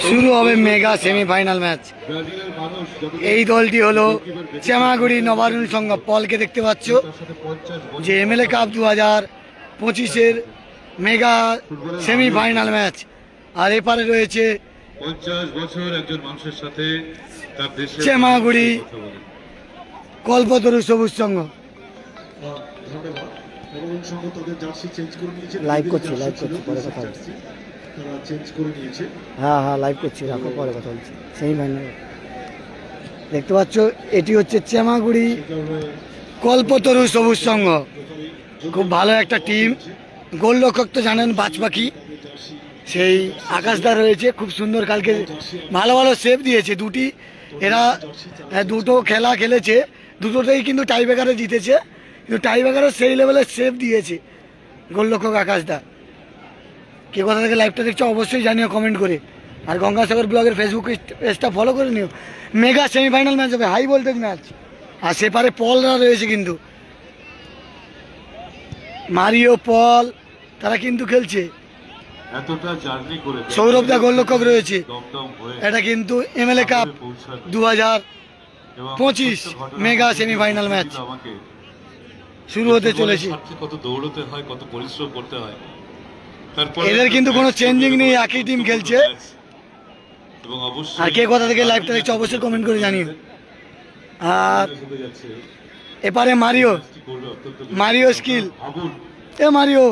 শুরু হবে mega semifinal match. এই দলটি হলো চেমাগুড়ি নবারুণ সংঘ। পলকে দেখতে পাচ্ছ যে এমএলএ কাপ 2025-এর মেগা সেমিফাইনাল ম্যাচ। আর এপারে রয়েছে 50 বছর একজন মানুষের সাথে তার দেশের চেমাগুড়ি কল্পতরু সবুজ সংঘ। লাইভ করছি পরে কথা বলছি। হ্যাঁ লাইভ করছি, রাখো, পরে কথা বলছি। সেমিফাইনাল দেখতে পাচ্ছ, এটি হচ্ছে চেমাগুড়ি কল্পতরু সবুজ সংঘ। খুব ভালো একটা টিম। গোলরক্ষক তো জানেন বাজপাখি, সেই আকাশদা রয়েছে, খুব সুন্দর। কালকে ভালো ভালো সেভ দিয়েছে দুটি। এরা দুটো খেলা খেলেছে, দুটোতেই কিন্তু টাইব্রেকারে জিতেছে, কিন্তু টাইব্রেকারে সেই লেভেলের সেভ দিয়েছে গোলরক্ষক আকাশদা। কে কোথা থেকে লাইভটা দেখছো অবশ্যই জানিও কমেন্ট করে। আর গঙ্গাসাগর ব্লগের ফেসবুক পেজটা ফলো করে নিও। মেগা সেমিফাইনাল ম্যাচ হবে, হাই ভোল্টেজ ম্যাচ। আর সেপারে পলরা রয়েছে, কিন্তু মারিও পল তারা কিন্তু খেলছে। সৌরভ দা গোলরক্ষক রয়েছে। এটা কিন্তু MLA cup 2025 mega semifinal match শুরু হতে চলেছে। কত দৌড়তে হয়, কত পরিশ্রম করতে হয়। এদের কিন্তু কোনো চেঞ্জিং নেই, একই টিম খেলছে। আর কে কোথা থেকে লাইভটা দেখছে অবশ্যই কমেন্ট করে জানিও। আর এপারে মারিও স্কিল, এ Mario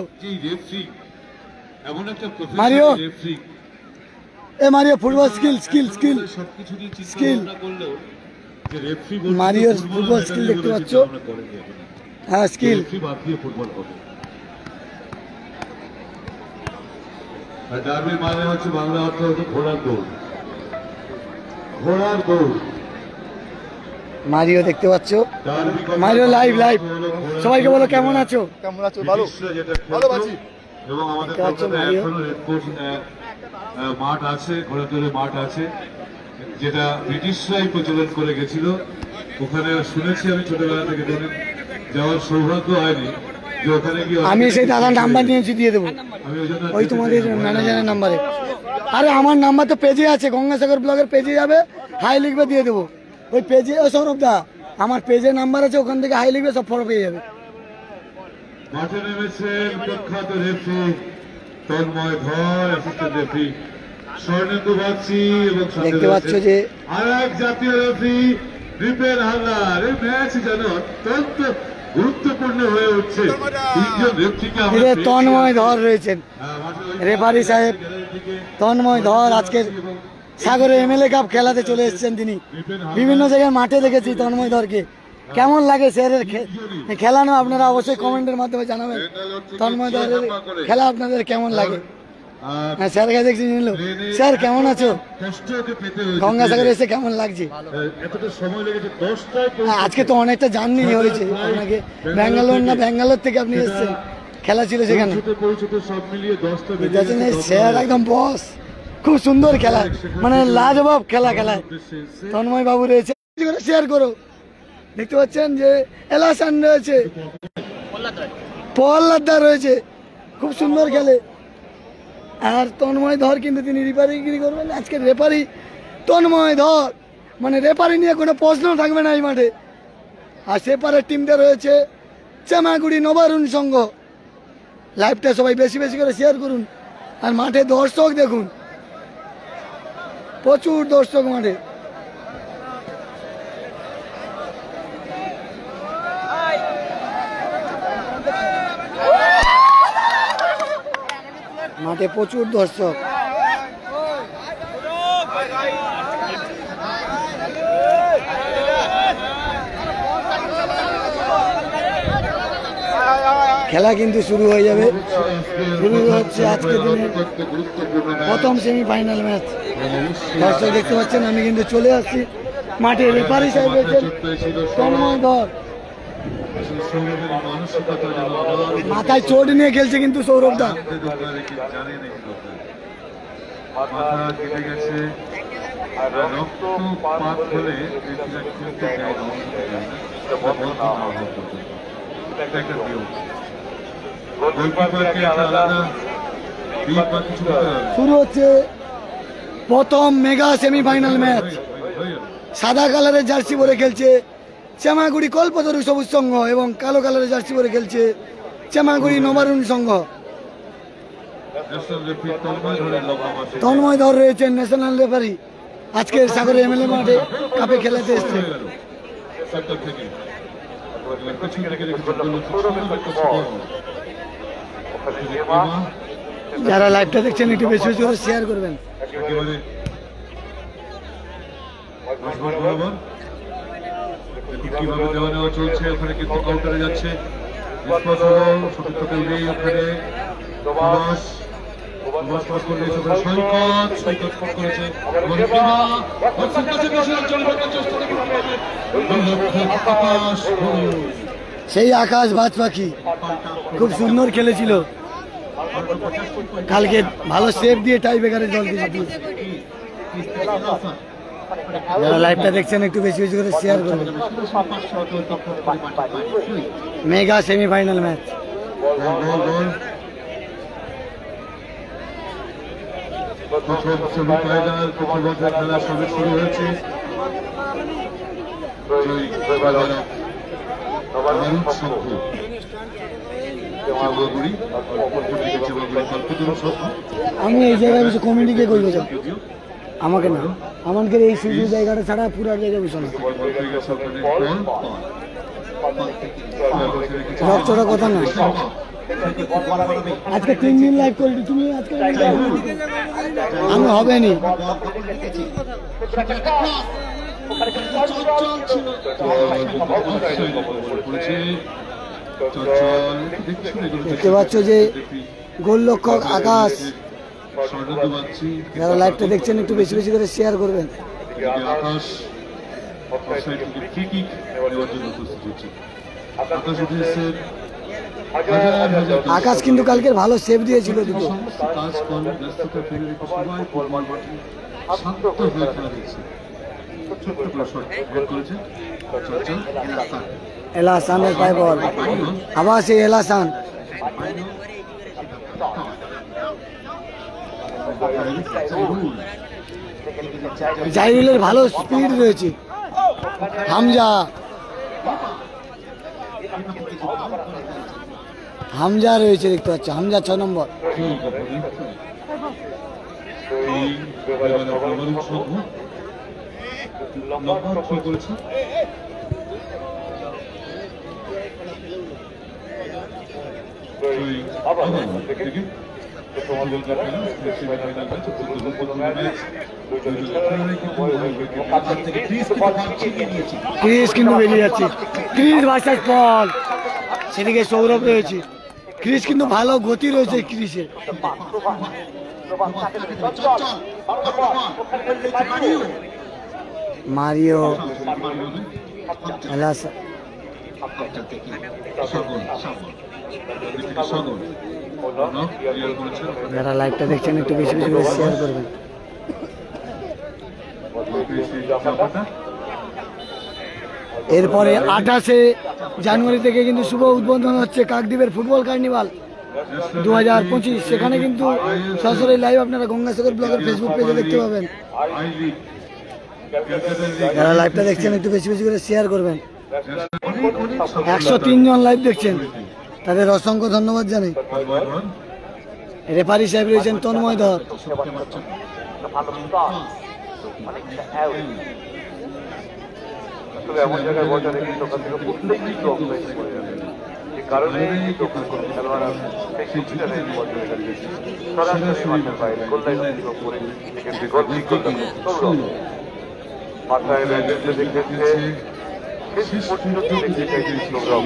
football skill Mario football skill দেখতে পাচ্ছ। হ্যাঁ স্কিল। ডার্বি মানে হচ্ছে বাংলা অর্থ হচ্ছে ঘোড়ার দৌড়, ঘোড়ার দৌড়। মারিও দেখতে পাচ্ছ, মারিও লাইভ। সবাইকে বলো কেমন আছো? ভালো আছি। এবং আমাদের কলকাতায় এখনো রেডকোর্স মাঠ আছে, ঘোড়ার দৌড়ের মাঠ আছে, যেটা ব্রিটিশরাই প্রচলন করে গেছিল। ওখানে শুনেছি আমি ছোটবেলা থেকে, যাওয়ার সৌভাগ্য হয়নি। আমি সেই দাদার নাম্বার নিয়েছি, দিয়ে দেবো ওই তোমাদের ম্যানেজারের নাম্বারে। আরে আমার নাম্বার তো পেজে আছে, গঙ্গাসাগর ব্লগের পেজে যাবে, হাই লিখবে, দিয়ে দেবো ওই পেজে। ও সৌরভ দা, আমার পেজে নাম্বার আছে, ওখান থেকে হাই লিখবে, সব ফটো পেয়ে যাবে। মাঠে নেমেছেন প্রখ্যাত রেফারি তন্ময় ধর, অ্যাসিস্ট্যান্ট রেফারি স্বর্ণেন্দু বাগচি, এবং দেখতে পাচ্ছ যে আরেক জাতীয় রেফারি রিপেন হালদার। এই ম্যাচ যেন অত্যন্ত গুরুত্বপূর্ণ হয়ে উঠছে। তন্ময় ধর রয়েছেন রেফারি সাহেব। তন্ময় ধর আজকের সাগরে এমএলএ কাপ খেলাতে চলে এসেছেন তিনি। বিভিন্ন জায়গায় মাঠে দেখেছি তন্ময় ধরকে। কেমন লাগে স্যারের খেলানো, আপনারা অবশ্যই কমেন্টের মাধ্যমে জানাবেন। তন্ময় ধরের খেলা আপনাদের কেমন লাগে? হ্যাঁ স্যার কাছে দেখছি নিল। স্যার কেমন আছো? গঙ্গাসাগরে এসে কেমন লাগছে? আজকে তো অনেকটা জার্নি হয়েছে আপনাকে, ব্যাঙ্গালোর থেকে আপনি এসেছেন, খেলা ছিল সেখানে। স্যার একদম বস, খুব সুন্দর খেলা, মানে লাজবাব খেলায় তন্ময় বাবু রয়েছে। শেয়ার করো। দেখতে পাচ্ছেন যে এলাসান রয়েছে, পল্লাদার রয়েছে, খুব সুন্দর খেলে। আর তন্ময় ধর কিন্তু তিনি রেফারিগিরি করবেন আজকে। রেফারি তন্ময় ধর, মানে রেফারি নিয়ে কোনো প্রশ্ন থাকবে না এই মাঠে। আর সেপারের টিমটা রয়েছে চেমাগুড়ি নবারুণ সংঘ। লাইভটা সবাই বেশি করে শেয়ার করুন। আর মাঠে দর্শক দেখুন, প্রচুর দর্শক মাঠে। মাঠে প্রচুর দর্শক। খেলা কিন্তু শুরু হয়ে যাবে। শুরু হচ্ছে আজকে দিনের প্রথম সেমিফাইনাল ম্যাচ। দর্শক দেখতে পাচ্ছেন, আমি কিন্তু চলে আসছি মাঠে। রেফারি সাহেব রয়েছেন তন্ময় ধর, মাথায় চোট নিয়ে খেলছে কিন্তু সৌরভ দা। শুরু হচ্ছে প্রথম মেগা সেমিফাইনাল ম্যাচ। সাদা কালারের জার্সি পরে খেলছে চেমাগুড়ি কল্পতরু সবুজ সংঘ এবং কালো কালারের জার্সি পরে খেলছে চেমাগুড়ি নবারুণ সংঘ। তন্ময় ধর রয়েছেন ন্যাশনাল রেফারি, আজকের সাগরে এমএলএ মাঠে কাপে খেলাতে এসছে। যারা লাইভটা দেখছেন একটু বেশি বেশি করে শেয়ার করবেন। কিভাবে দেওয়া নেওয়া চলছে, ওখানে কিন্তু কাউন্টারে যাচ্ছে সেই আকাশ বাজ পাখি খুব সুন্দর খেলেছিল কালকে, ভালো সেভ দিয়ে টাই ব্রেকারে জল দিয়েছে। যারা লাইভটা দেখছেন একটু বেশি বেশি করে শেয়ার করবেন। Mega semifinal match. খেলা সবে শুরু হয়েছে। আমি এই জায়গায় বসে কমেডিকে করবো, আমাকে না, আমাকে এই সুযোগ জায়গাটা ছাড়া পুরো জায়গায় বসে না। ছোটা কথা না, আজকে 3 দিন লাইভ করলি তুমি, আজকে আমি হবে নি। দেখতে পাচ্ছ যে গোলরক্ষক আকাশ। যারা লাইভটা দেখছেন একটু বেশি বেশি করে শেয়ার করবেন। আকাশ কিন্তু কালকের ভালো সেভ দিয়েছিল দুটো। এলাসানের পায় বল, আবার সেই এলাসান। জাইরুলের ভালো স্পিড রয়েছে। হামজা হামজা রয়েছে, দেখতে পাচ্ছ হামজা 6 নম্বর। ক্রিস কিন্তু বেরিয়ে যাচ্ছে, ক্রিস ভার্সেস পল, সেদিকে সৌরভ রয়েছে। ক্রিস কিন্তু ভালো গতি রয়েছে ক্রিসের। মারিও যারা লাইভটা দেখছেন একটু বেশি বেশি করে শেয়ার করবেন। এরপরে 28শে জানুয়ারি থেকে কিন্তু শুভ উদ্বোধন হচ্ছে কাকদ্বীপের ফুটবল কার্নিভাল 2025। সেখানে কিন্তু সরাসরি লাইভ আপনারা গঙ্গাসাগর ব্লগের ফেসবুক পেজে দেখতে পাবেন। যারা লাইভটা দেখছেন একটু বেশি বেশি করে শেয়ার করবেন। 103 জন লাইভ দেখছেন, তাদের অসংখ্য ধন্যবাদ জানাই। রেফারি সাহেব রয়েছেন তন্ময় ধর। এমন জায়গায় বলটা রেখে ওখান থেকে প্রত্যেক কিন্তু অফসাইড করে যাবে, যে কারণে খেলোয়াড়রা সেই সুবিধা নেই বলটা রেখেছে সরাসরি মাঠের বাইরে গোললাইন অতিক্রম করে সেখানে গোল ঠিক করলো। মাথায় রেখেছে দেখেছে শেষ পর্যন্ত দেখেছে প্রোগ্রাম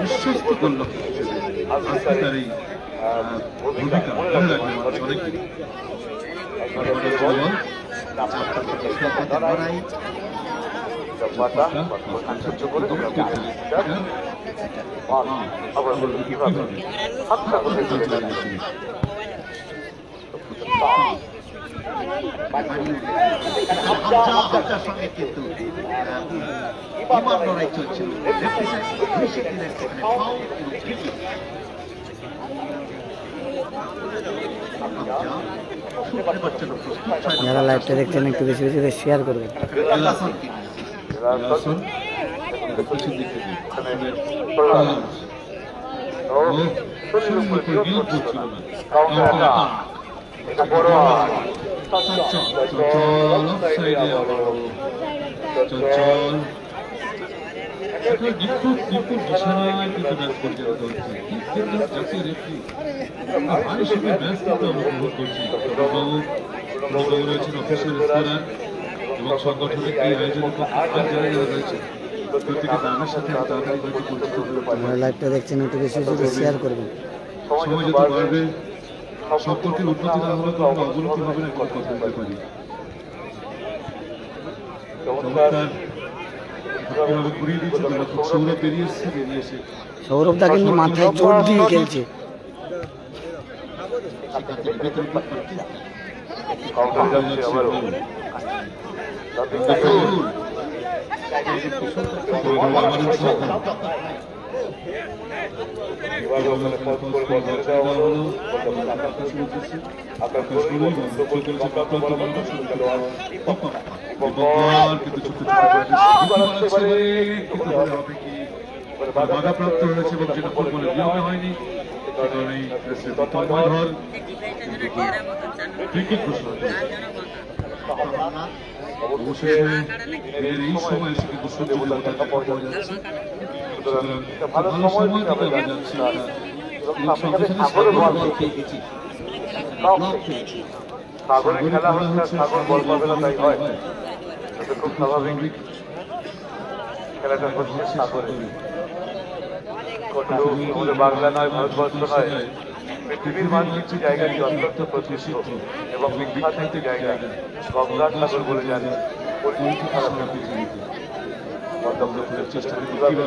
বিশ্বস্ত করল আজকের এই ভূমিকা মনে রাখবেন অনেক সহ্য করে আবার বলবো কিভাবে হাতটা করে সঙ্গে কিন্তু লড়াই চলছিল। যারা লাইভটা দেখছেন একটু বেশি বেশি করে শেয়ার করবেন। এবং সংগঠনের এই আয়োজনের রয়েছে প্রত্যেকে দামের সাথে যারা লাইভটা দেখছেন একটু বেশি বেশি করে শেয়ার করবেন। সময় যত বাড়বে সম্পর্কের উন্নতি না হলে কোনো অবনতি হবে না, কথা বলতে পারি। চমৎকার কিভাবে ঘুরিয়ে দিচ্ছে, সৌরভ বেরিয়ে এসছে, বেরিয়ে এসে সৌরভদা কিন্তু মাথায় জোর দিয়ে খেলছে। বাধাপ্রাপ্ত হয়েছে এবং যেটা ফুটবলের নিয়মে হয়নি, অবশেষে এই সময় এসে কিন্তু সত্যি পাওয়া যাচ্ছে। ভালো সময় দিতে আমরা যাচ্ছি, সাগরে খেলা হচ্ছে, সাগর বল পাবে না তাই হয়, খুব স্বাভাবিক। খেলাটা হচ্ছে সাগরে, বাংলা নয়, ভারতবর্ষ নয়, পৃথিবীর মানচিত্র জায়গাটি অত্যন্ত প্রতিষ্ঠিত এবং বিখ্যাত একটি জায়গা, গঙ্গা সাগর বলে জানি পরিচিত সারা পৃথিবীতে। চেষ্টা করি কিভাবে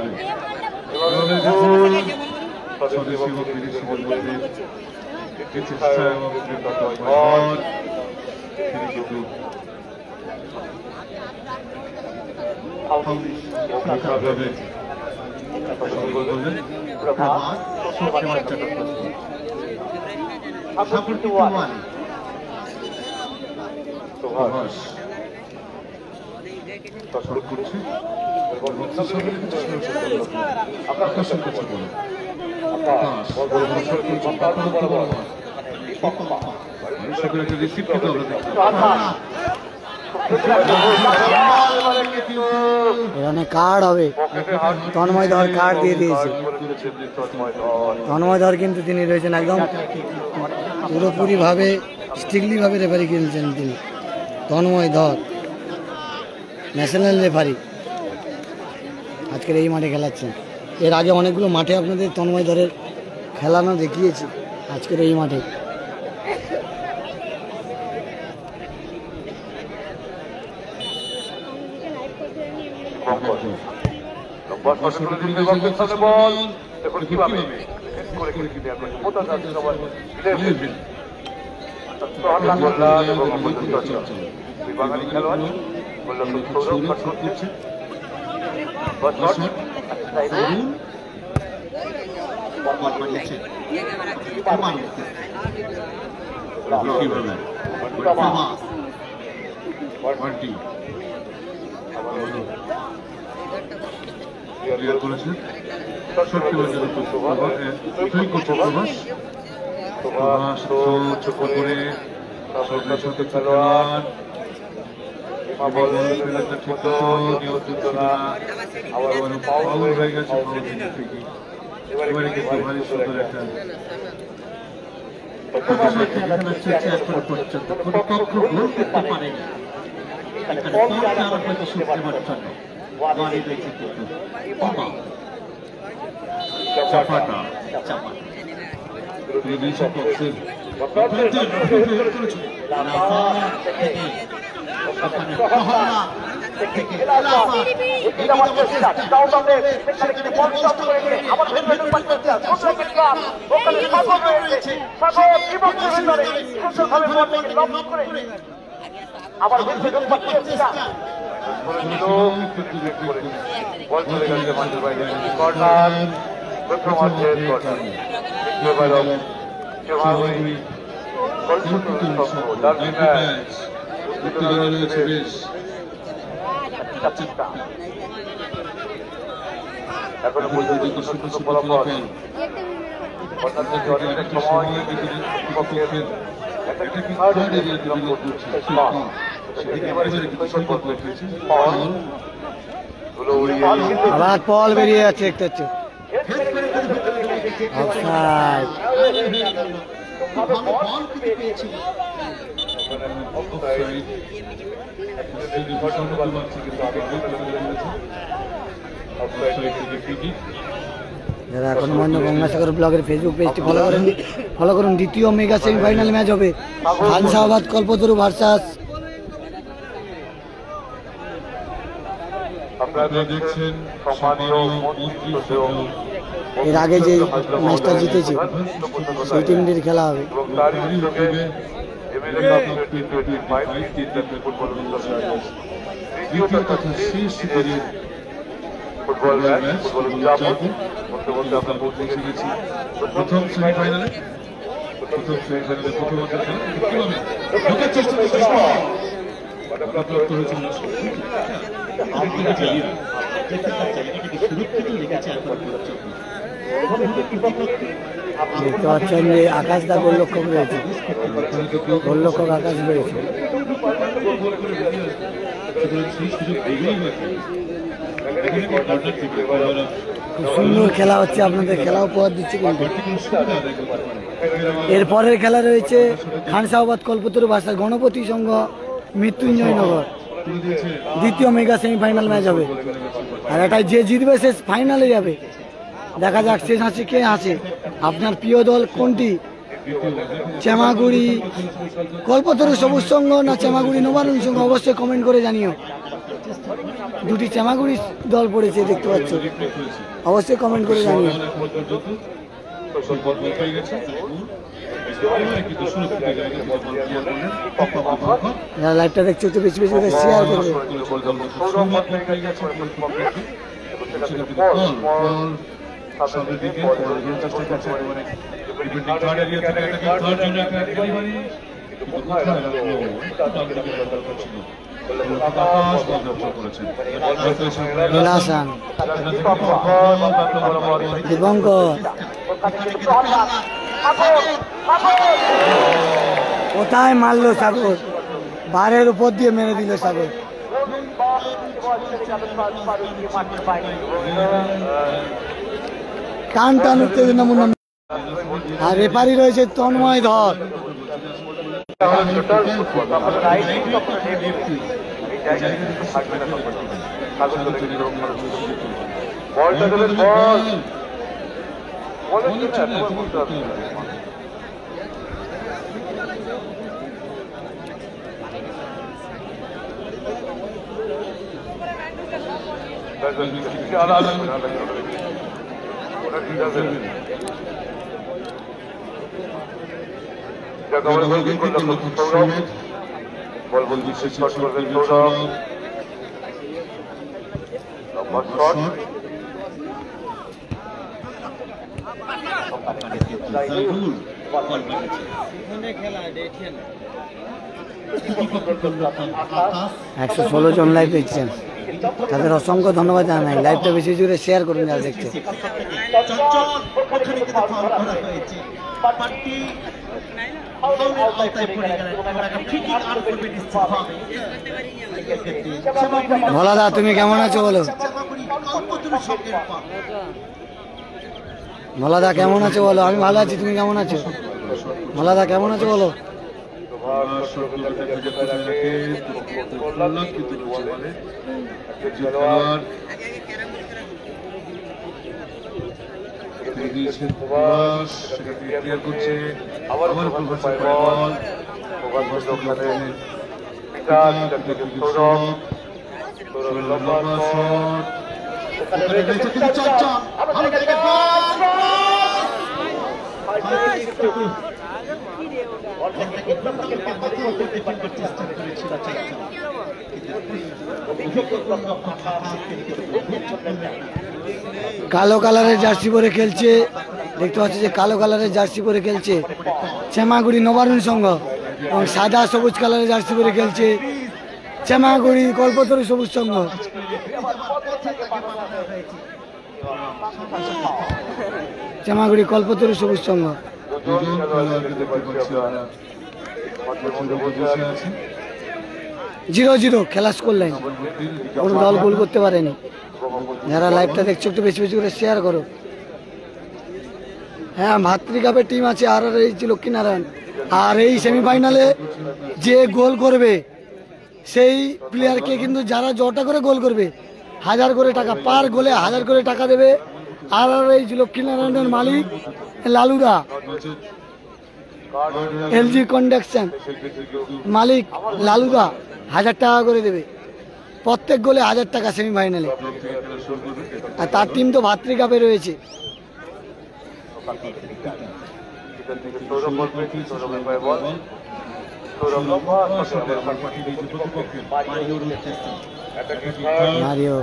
স্বদেশী এবং বিদেশিদের মধ্যে চিকিৎসা এবং আকর্ষণ করছে বলে একটা রিসিভ কিন্তু আমরা দেখি। এখানে কার্ড হবে, তন্ময় ধর কার্ড দিয়ে দিয়েছে। তন্ময় ধর কিন্তু তিনি রয়েছেন একদম পুরোপুরিভাবে স্ট্রিক্টলিভাবে রেফারি খেলছেন তিনি। তন্ময় ধর ন্যাশনাল রেফারি আজকের এই মাঠে খেলাচ্ছেন। এর আগে অনেকগুলো মাঠে আপনাদের তন্ময় ধরের খেলানো দেখিয়েছি, আজকের এই মাঠে। বাঙালি খেলোয়াড় আবার বল চলে গেছে মাঠের বাইরে। কর্নার, প্রথমার্ধের কর্নার। উত্তেজনা রয়েছে বেশ। এখনো পর্যন্ত ছোট ফলাফল অনেকটা সময় বিপক্ষের আবার বল বেরিয়ে যাচ্ছে দেখতে হচ্ছে। অফসাইড। যারা এখন মন্য গঙ্গাসাগর ব্লগের ফেসবুক পেজটি ফলো করুন। দ্বিতীয় মেগা সেমিফাইনাল ম্যাচ হবে খান শাহবাজ কল্পতরু ভার্সাস আপনারা দেখছেন এর আগে যে ম্যাচটা জিতেছে সেই টিমটির খেলা হবে। ফুটবল ম্যাচ আমরা পৌঁছে গেছি প্রথম সেমিফাইনালে। প্রথমার্ধের খেলা কিভাবে ঢোকার চেষ্টা করছে বাধাপ্রাপ্ত হয়েছে। দেখতে পাচ্ছেন যে আকাশ দা গোলরক্ষক রয়েছে, গোলরক্ষক আকাশ রয়েছে। খুব সুন্দর খেলা হচ্ছে, আপনাদের খেলা উপহার দিচ্ছে। কিন্তু এরপরের খেলা রয়েছে খান শাহবাজ কল্পতরু ভার্সাস গণপতি সংঘ মৃত্যুঞ্জয়নগর। দ্বিতীয় মেগা সেমিফাইনাল ম্যাচ হবে, আর এটাই যে জিতবে সে ফাইনালে যাবে। দেখা যাক শেষ হাসি কে আছে। আপনার প্রিয় দল কোনটি? চেমাগুড়ি কল্পতরু সবুজ সংঘ না চেমাগুড়ি নবারুণ সংঘ? অবশ্যই কমেন্ট করে জানিও। দুটি চেমাগুড়ি দল পড়েছে দেখতে পাচ্ছ, অবশ্যই কমেন্ট করে জানিও। যারা লাইভটা দেখছো একটু বেশি বেশি করে শেয়ার করবে। দীপঙ্কর কোথায় মারলো সাগর? বারের উপর দিয়ে মেরে দিল সাগর। টান টান উত্তেজনা মুন্না। আর রেফারি রয়েছে তন্ময় ধর। একশো 16 জন লাইভ দেখছেন, তাদের অসংখ্য ধন্যবাদ জানাই। লাইভটা বেশি জোরে শেয়ার করুন যারা দেখছে। ভোলাদা তুমি কেমন আছো বলো? ভোলাদা কেমন আছো বলো? আমি ভালো আছি, তুমি কেমন আছো? ভোলাদা কেমন আছো বলো? কালো কালারের জার্সি পরে খেলছে দেখতে পাচ্ছি যে কালো কালারের জার্সি পরে খেলছে চেমাগুড়ি নবারুণ সংঘ, এবং সাদা সবুজ কালারের জার্সি পরে খেলছে চেমাগুড়ি কল্পতরু সবুজ সংঘ। চেমাগুড়ি কল্পতরু সবুজ সংঘ। 0-0 খেলা স্কোর লাইন, কোনো দল গোল করতে পারেনি। যারা লাইভটা দেখছো একটু বেশি বেশি করে শেয়ার করো। হ্যাঁ, ভাতৃকাপের টিম আছে RRH লক্ষ্মীনারায়ণ, আর এই সেমিফাইনালে যে গোল করবে সেই প্লেয়ারকে কিন্তু যারা যটা করে গোল করবে 1000 করে টাকা, পার গোলে 1000 করে টাকা দেবে RRH লক্ষ্মীনারায়ণের মালিক লালুদা, LG কন্ডাকশন মালিক লালুদা 1000 টাকা করে দেবে প্রত্যেক গোলে 1000 টাকা সেমিফাইনালে। আর তার টিম তো ভাতৃকাপে রয়েছে। মারিও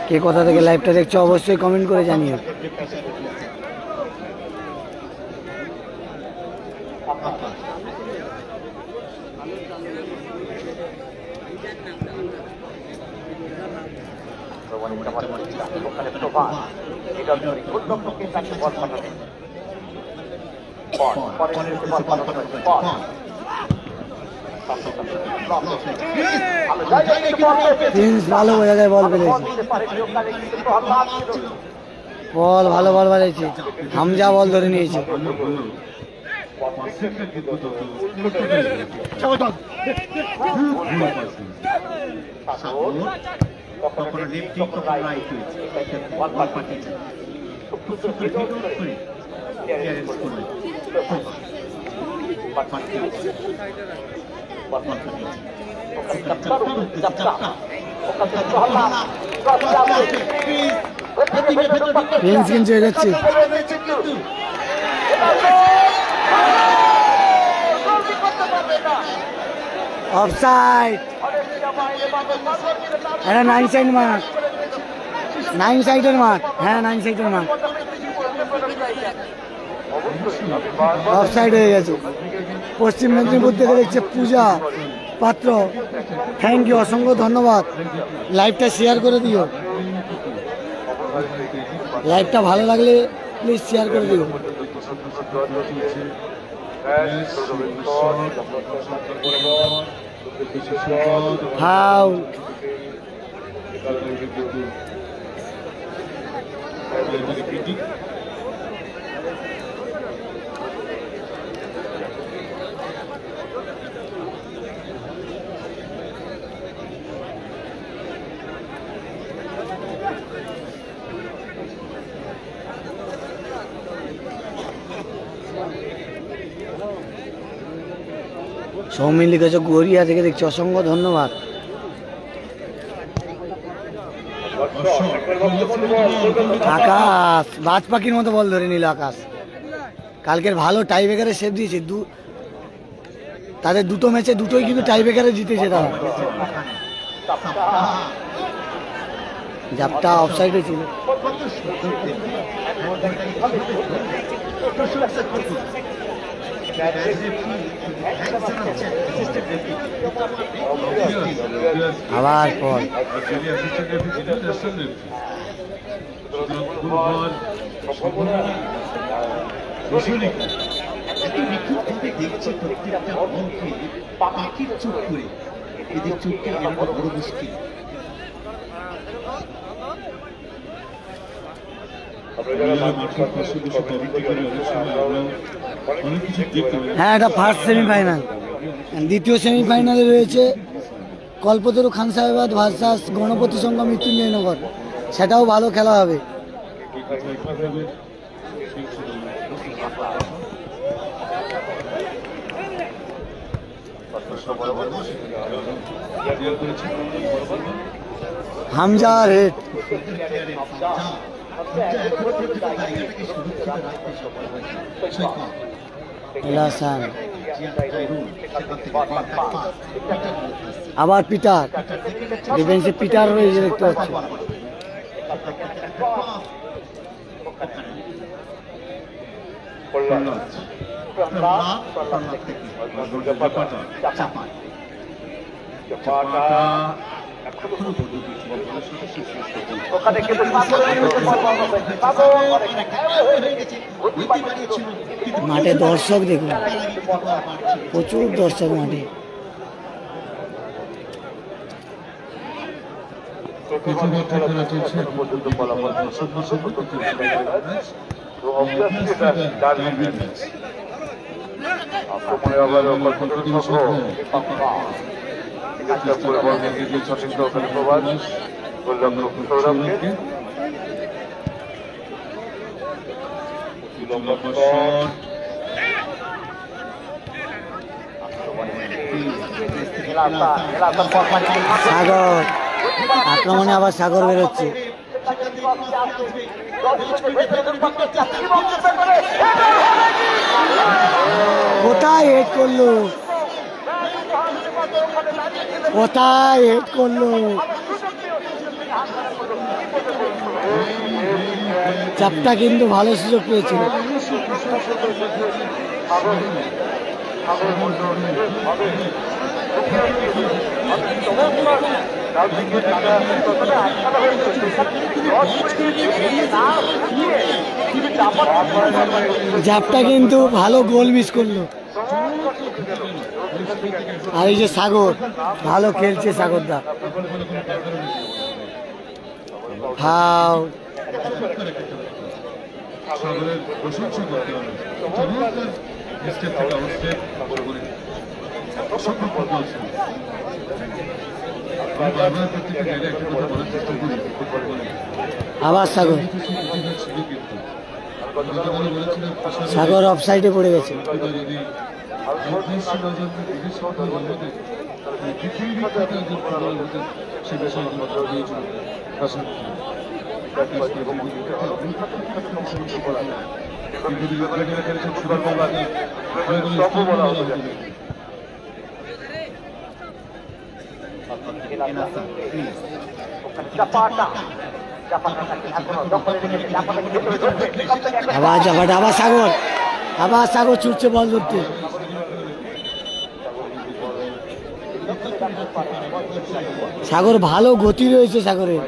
কে কোথা থেকে লাইভটা দেখছো অবশ্যই কমেন্ট করে জানিও। ভালো বোঝা যায়, বল পেলেছে, বল ভালো বল বাড়াইছে, হামজা বল ধরে নিয়েছে। কিন্তু এগোচ্ছে, অফসাইড, এটা 9 সাইড মাঠ, 9 সাইডের মাঠ, হ্যাঁ 9 সাইডের মাঠ, অফসাইড হয়ে গেছে। পশ্চিম মেদিনীপুর থেকে দেখছে পূজা পাত্র, থ্যাংক ইউ, অসংখ্য ধন্যবাদ। লাইভটা শেয়ার করে দিও, লাইভটা ভালো লাগলে প্লিজ শেয়ার করে দিও। ফাউল, সৌমিন লিখেছে গড়িয়া থেকে দেখছি, অসংখ্য ধন্যবাদ। আকাশ বাজ পাখির মতো বল ধরে নিল আকাশ। কালকের ভালো টাই ব্রেকারে সেভ দিয়েছে, তাদের দুটো ম্যাচে দুটোই কিন্তু টাই ব্রেকারে জিতেছে তারা। জাপটা অফসাইডে ছিল। আবার পর দেখছে প্রত্যেকটা বলকে পাখির চোখ করে, এদের চোখকে এড়ানো বড় মুশকিল। হ্যাঁ, এটা ফার্স্ট সেমিফাইনাল। দ্বিতীয় সেমিফাইনালে রয়েছে কল্পতরু খান সাহেবাদ ভার্সাস গণপতি সংঘ মৃত্যুঞ্জয়নগর, সেটাও ভালো খেলা হবে। হামজা রেড লাসান, আবার পিটার, ডিফেন্সে পিটার রয়েছে দেখতে পাচ্ছি। মাঠে দর্শক দেখুন, প্রচুর দর্শক মাঠে। সাগর আক্রমণে আবার সাগর বেরোচ্ছে। কোথায় হেড করলো, কোথায় হেড করলো, চাপটা কিন্তু ভালো সুযোগ পেয়েছিল। জাপটা কিন্তু ভালো গোল মিস করলো। আর এই যে সাগর ভালো খেলছে, সাগরদা হাও আবার সাগর, সাগর অফসাইডে পড়ে গেছে। আবার জাপাটা, আবার সাগর, আবার সাগর ছুটছে বল ধরতে। সাগর ভালো গতি রয়েছে সাগরের।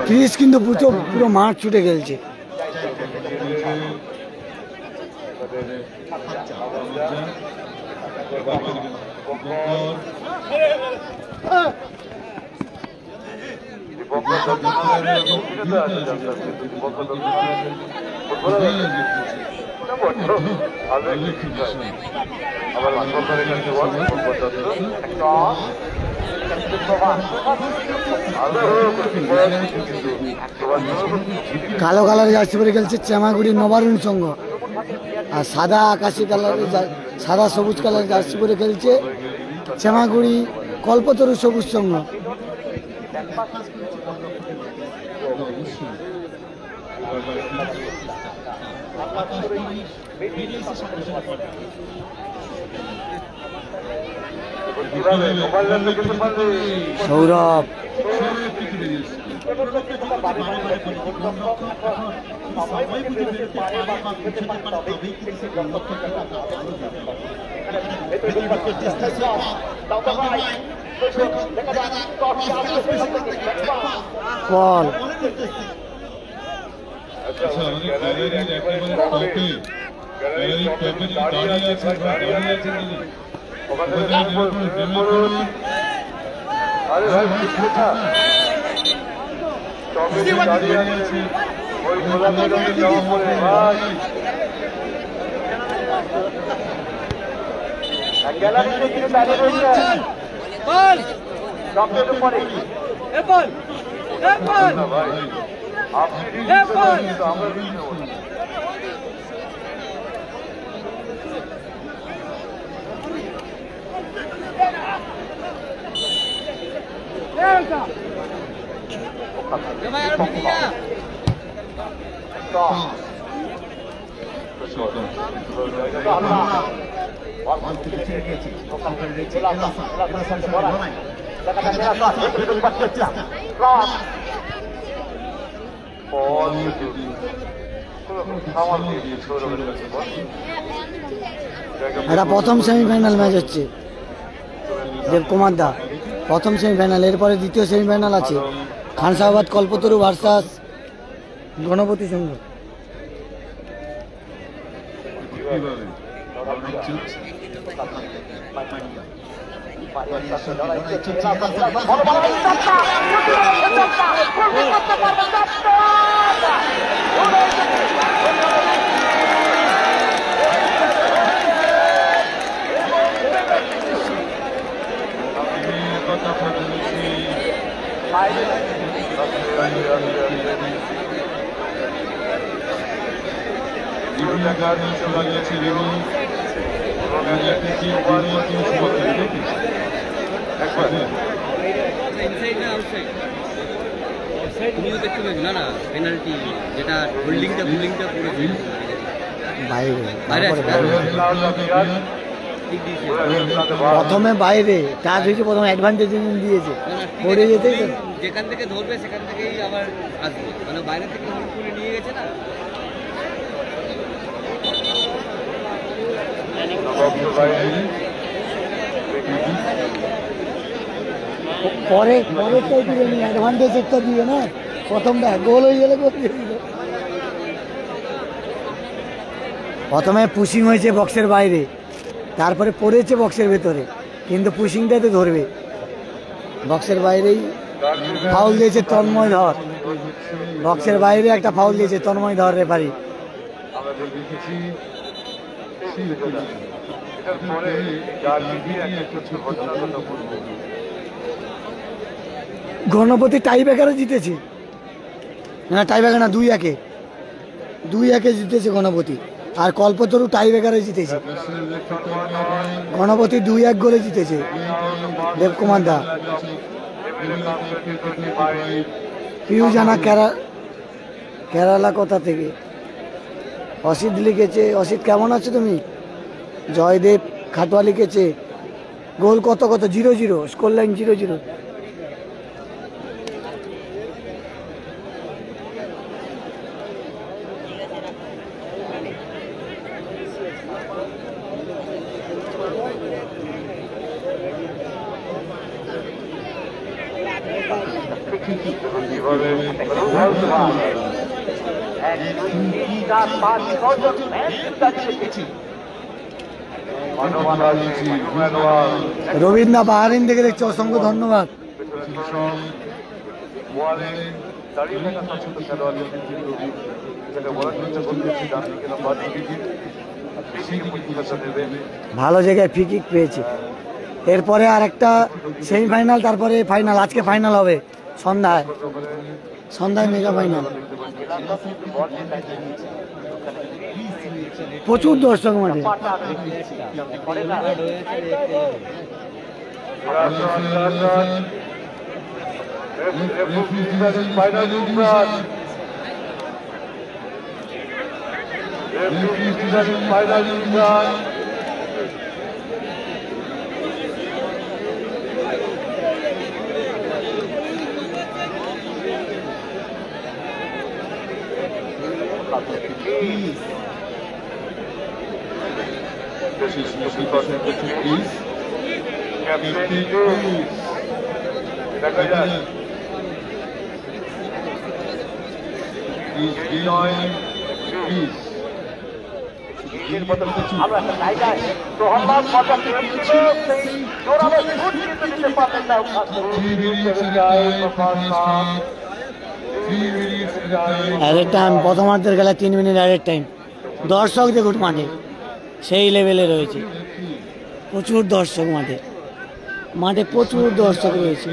ক্রিস কিন্তু পুরো মাঠ ছুটে খেলছে। কালো কালার জার্সি পরে খেলছে চেমাগুড়ি নবারুণ সংঘ, আর সাদা আকাশি কালারের সাদা সবুজ কালার জার্সি পরে খেলছে চেমাগুড়ি কল্পতরু সবুজ সংঘ। সৌরভ সময় বল আচ্ছা আমাদের গ্যালারির একেবারে টপে গ্যালারির টপে যিনি দাঁড়িয়ে আছেন তিনি ওখানে আরে ভাই দাঁড়িয়ে আছে ওই গোলাপি রঙের জামা পরে ভাই গ্যালারিতে যিনি দাঁড়িয়ে রয়েছেন টপের উপরে না ভাই আপনি কিন্তু আমরা এটা প্রথম সেমিফাইনাল ম্যাচ হচ্ছে দেবকুমার দা, প্রথম সেমিফাইনাল। এরপরে দ্বিতীয় সেমিফাইনাল আছে খানসাহাবাদ কল্পতরু ভার্সাস গণপতি সংঘ। তুমিও দেখতে পেয়েছো না পেনাল্টি যেটা হোল্ডিংটা করেছে প্রথমে বাইরে টাচ হয়েছে, প্রথমে অ্যাডভান্টেজ দিয়েছে, পড়ে যেতেই যেখান থেকে ধরবে সেখান থেকেই আবার আসবে, মানে বাইরে থেকে হোল্ড করে নিয়ে গেছে না। পরেরটাই দিবে নি, অ্যাডভান্টেজ একটা দিবে না, প্রথমটা গোল হয়ে গেলে গোল দিয়ে দিল। প্রথমে পুশিং হয়েছে বক্সের বাইরে, তারপরে পড়েছে বক্সের ভেতরে, কিন্তু পুশিংটাতে ধরবে। বক্সের বাইরেই ফাউল দিয়েছে তন্ময় ধর, বক্সের বাইরে একটা ফাউল দিয়েছে তন্ময় ধর রেফারি। গণপতি টাই ব্রেকারে জিতেছে, না টাই ব্রেকার না, 2-1 জিতেছে গণপতি, আর কল্পতরু টাই ব্রেকারে জিতেছে। গণপতি 2-1 গোলে জিতেছে দেবকুমার দা। পিউ জানা কেরালা কোথা থেকে অসিত লিখেছে। অসিত কেমন আছো তুমি? জয়দেব খাটোয়া লিখেছে গোল কত 0-0, স্কোর লাইন 0-0। রবীন্দ্র বাহারিন থেকে দেখছে, অসংখ্য ধন্যবাদ। ভালো জায়গায় ফ্রি কিক পেয়েছে। এরপরে আর একটা সেমিফাইনাল, তারপরে ফাইনাল। আজকে ফাইনাল হবে সন্ধ্যায় মেগা ফাইনাল। প্রচুর দর্শক মাঠে। দেখা যায় আমরা একটা জায়গায় প্রহ্লাদ মজা ছিল সেই জোরালো শুট কিন্তু দিতে পারলেন না অ্যাডের টাইম প্রথমার্ধের খেলা 3 মিনিট অ্যাডের টাইম। দর্শক দেখুন মাঠে সেই লেভেলে রয়েছে, প্রচুর দর্শক মাঠে, মাঠে প্রচুর দর্শক রয়েছে।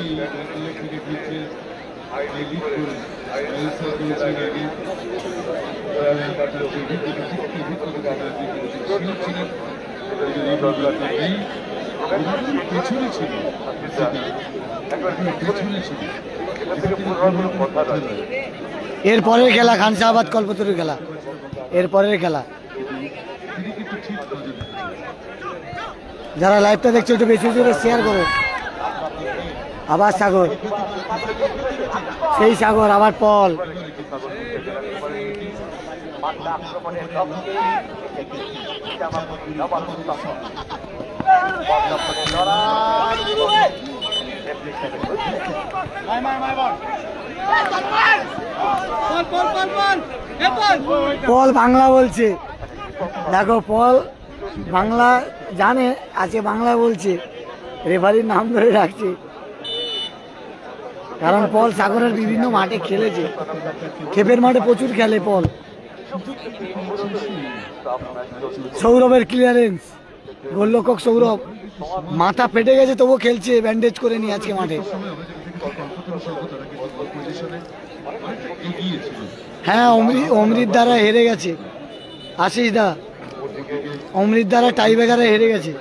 এরপরের খেলা খানসাহাবাদ কল্পতরুর খেলা, এরপরের খেলা। যারা লাইভটা দেখছো একটু বেশি জোরে শেয়ার করো। আবার সাগর, সেই সাগর, আবার পল, পল বাংলা বলছে। দেখো পল বাংলা জানে, আজকে বাংলা বলছে, রেফারির নাম ধরে রাখছে, কারণ পল সাগরের বিভিন্ন মাঠে খেলেছে, খেপের মাঠে প্রচুর খেলে পল। সৌরভের ক্লিয়ারেন্স, গোলরক্ষক সৌরভ মাথা ফেটে গেছে তবুও খেলছে, ব্যান্ডেজ করে নিয়ে আজকে মাঠে। হ্যাঁ, অমৃত দ্বারা হেরে গেছে, আশিস দা অমৃত দ্বারা টাইব্রেকারে হেরে গেছে।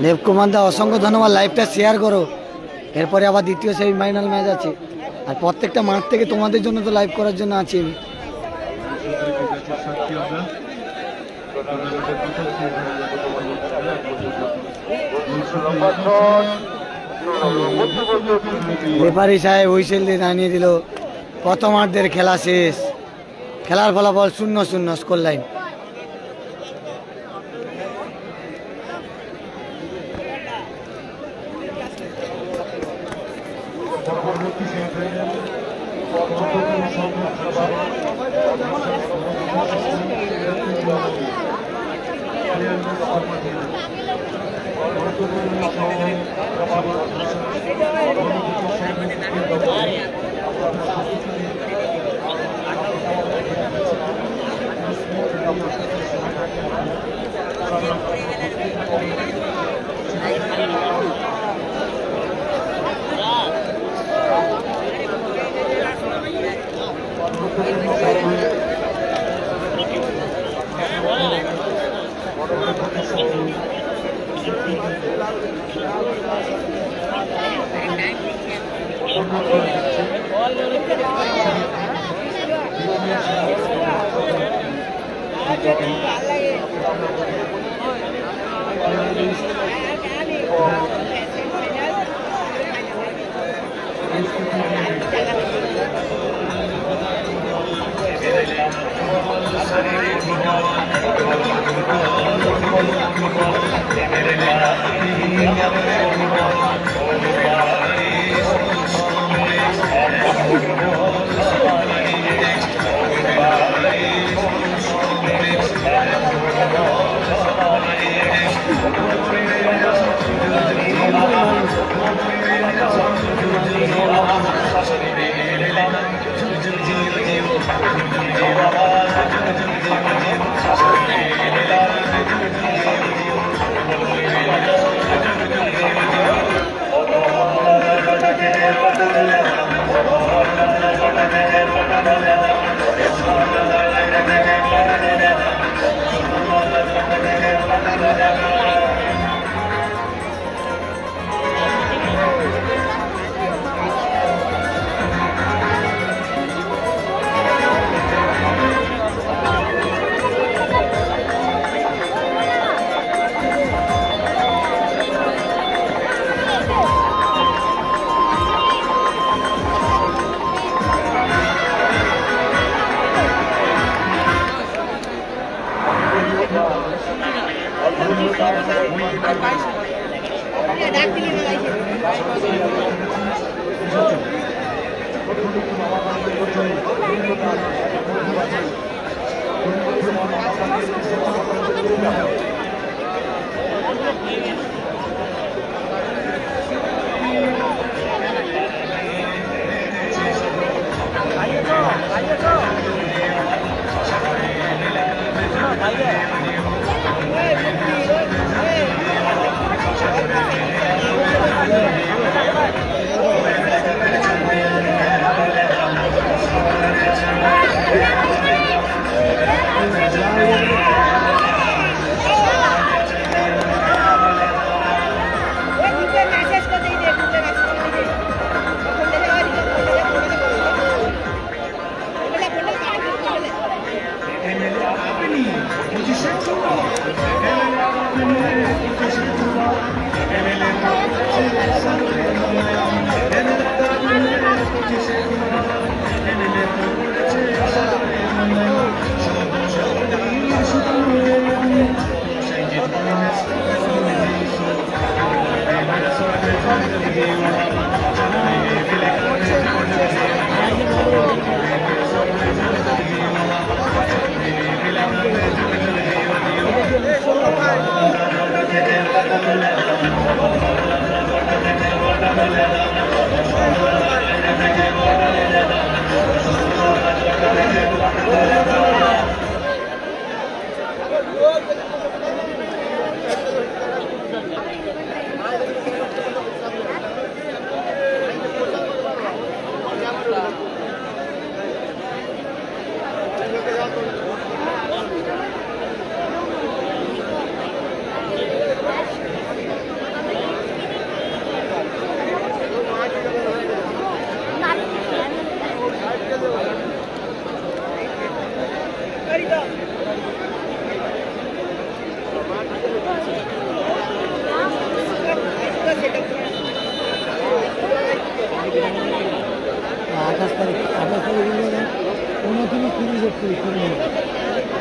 দেবকুমার দা অসংখ্য ধন্যবাদ, লাইভটা শেয়ার করো। এরপরে আবার দ্বিতীয় সেমিফাইনাল ম্যাচ আছে, আর প্রত্যেকটা মাঠ থেকে তোমাদের জন্য তো লাইভ করার জন্য আছি আমি। রেফারি সাহেব হুইসেল দিয়ে জানিয়ে দিল প্রথমার্ধের খেলা শেষ। খেলার ফলাফল 0-0 স্কোর লাইন।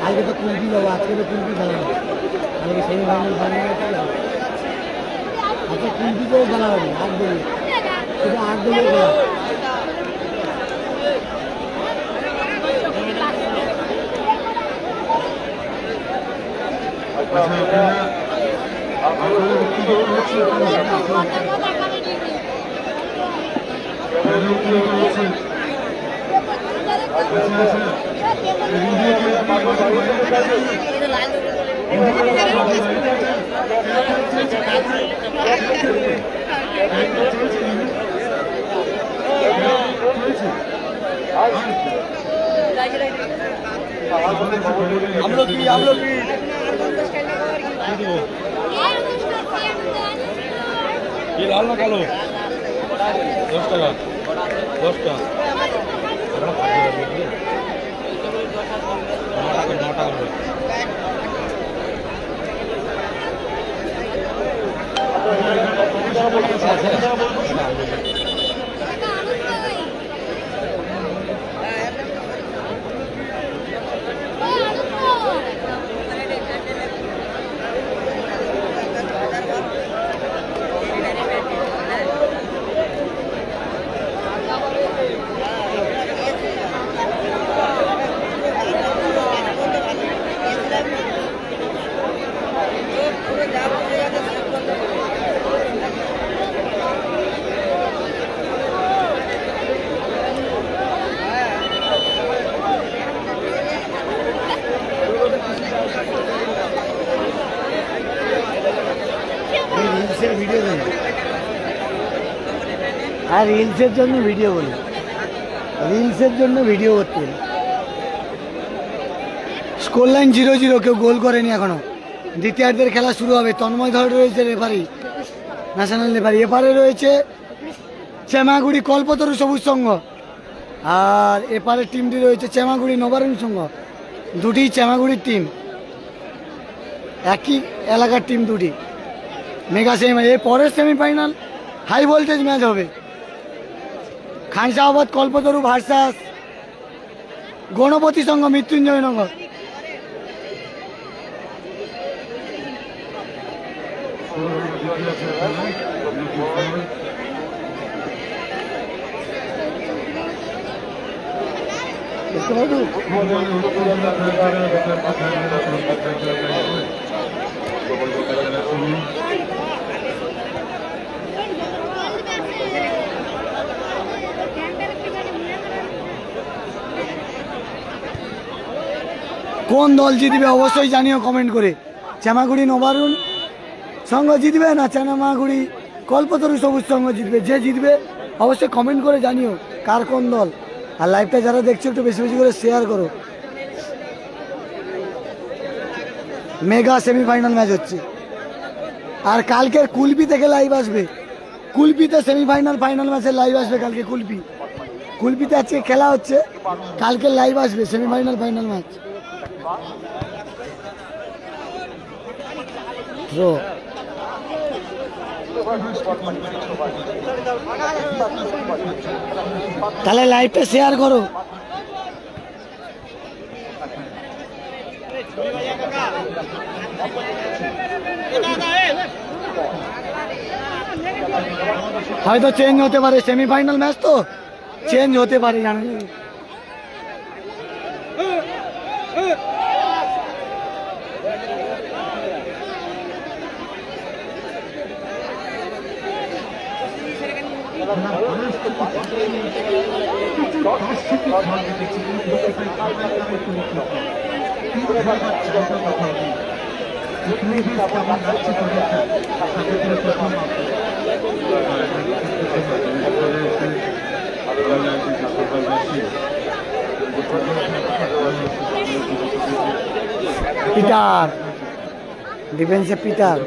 আজকে তো কুলপি যাবো, আজকে তো কুলপি খেলা হবে, আজকে সেমিফাইনাল ফাইনাল আজকে কুলপিতেও খেলা হবে, 8 দলীয়, শুধু 8 দলীয় খেলা। লাল না কালো 10 টাকা 10 টাকা 9 টাকা আর রিলসের জন্য ভিডিও বলি, রিলসের জন্য ভিডিও করতে। স্কোর লাইন 0-0, কেউ গোল করেনি এখনো। দ্বিতীয়ার্ধের খেলা শুরু হবে। তন্ময় ধর রয়েছে রেফারি, ন্যাশনাল রেফারি। এপারে রয়েছে চেমাগুড়ি কল্পতরু সবুজ সংঘ, আর এপারের টিমটি রয়েছে চেমাগুড়ি নবারুণ সংঘ। দুটি চেমাগুড়ির টিম, একই এলাকার টিম দুটি। মেগা সেমি, এর পরের সেমিফাইনাল হাই ভোল্টেজ ম্যাচ হবে। খানসাহাবাদ কল্পতরু ভার্সাস গণপতি সংঘ মৃত্যুঞ্জয়নগর। দেখতে পাবো। কোন দল জিতবে অবশ্যই জানিও কমেন্ট করে। চামাগুড়ি নবারুণ সংঘ জিতবে না চামাগুড়ি কল্পতরু সবুজ সংঘ জিতবে? যে জিতবে অবশ্যই কমেন্ট করে জানিও কার কোন দল। আর লাইভটা যারা দেখছো একটু বেশি বেশি করে শেয়ার করো। মেগা সেমিফাইনাল ম্যাচ হচ্ছে। আর কালকের কুলপি থেকে লাইভ আসবে। কুলপিতে সেমিফাইনাল ফাইনাল ম্যাচের লাইভ আসবে কালকে। কুলপিতে আজকে খেলা হচ্ছে, কালকে লাইভ আসবে সেমিফাইনাল ফাইনাল ম্যাচ। তাহলে লাইভটা শেয়ার করো। হয়তো চেঞ্জ হতে পারে, সেমিফাইনাল ম্যাচ তো চেঞ্জ হতে পারে জানেন। পিটার ডিফেন্সে, পিটার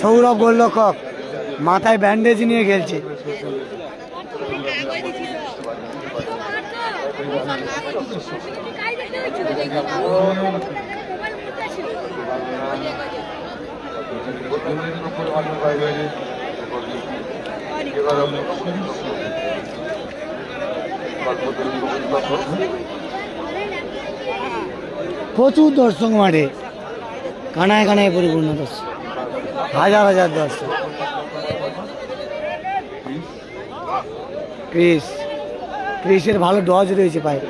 সৌরভ গোলরক্ষক মাথায় ব্যান্ডেজ নিয়ে খেলছে। প্রচুর দর্শক মাঠে, কানায় কানায় পরিপূর্ণ দর্শক, হাজার হাজার দর্শক। ক্রিসের ভালো ডজ রয়েছে পায়ে।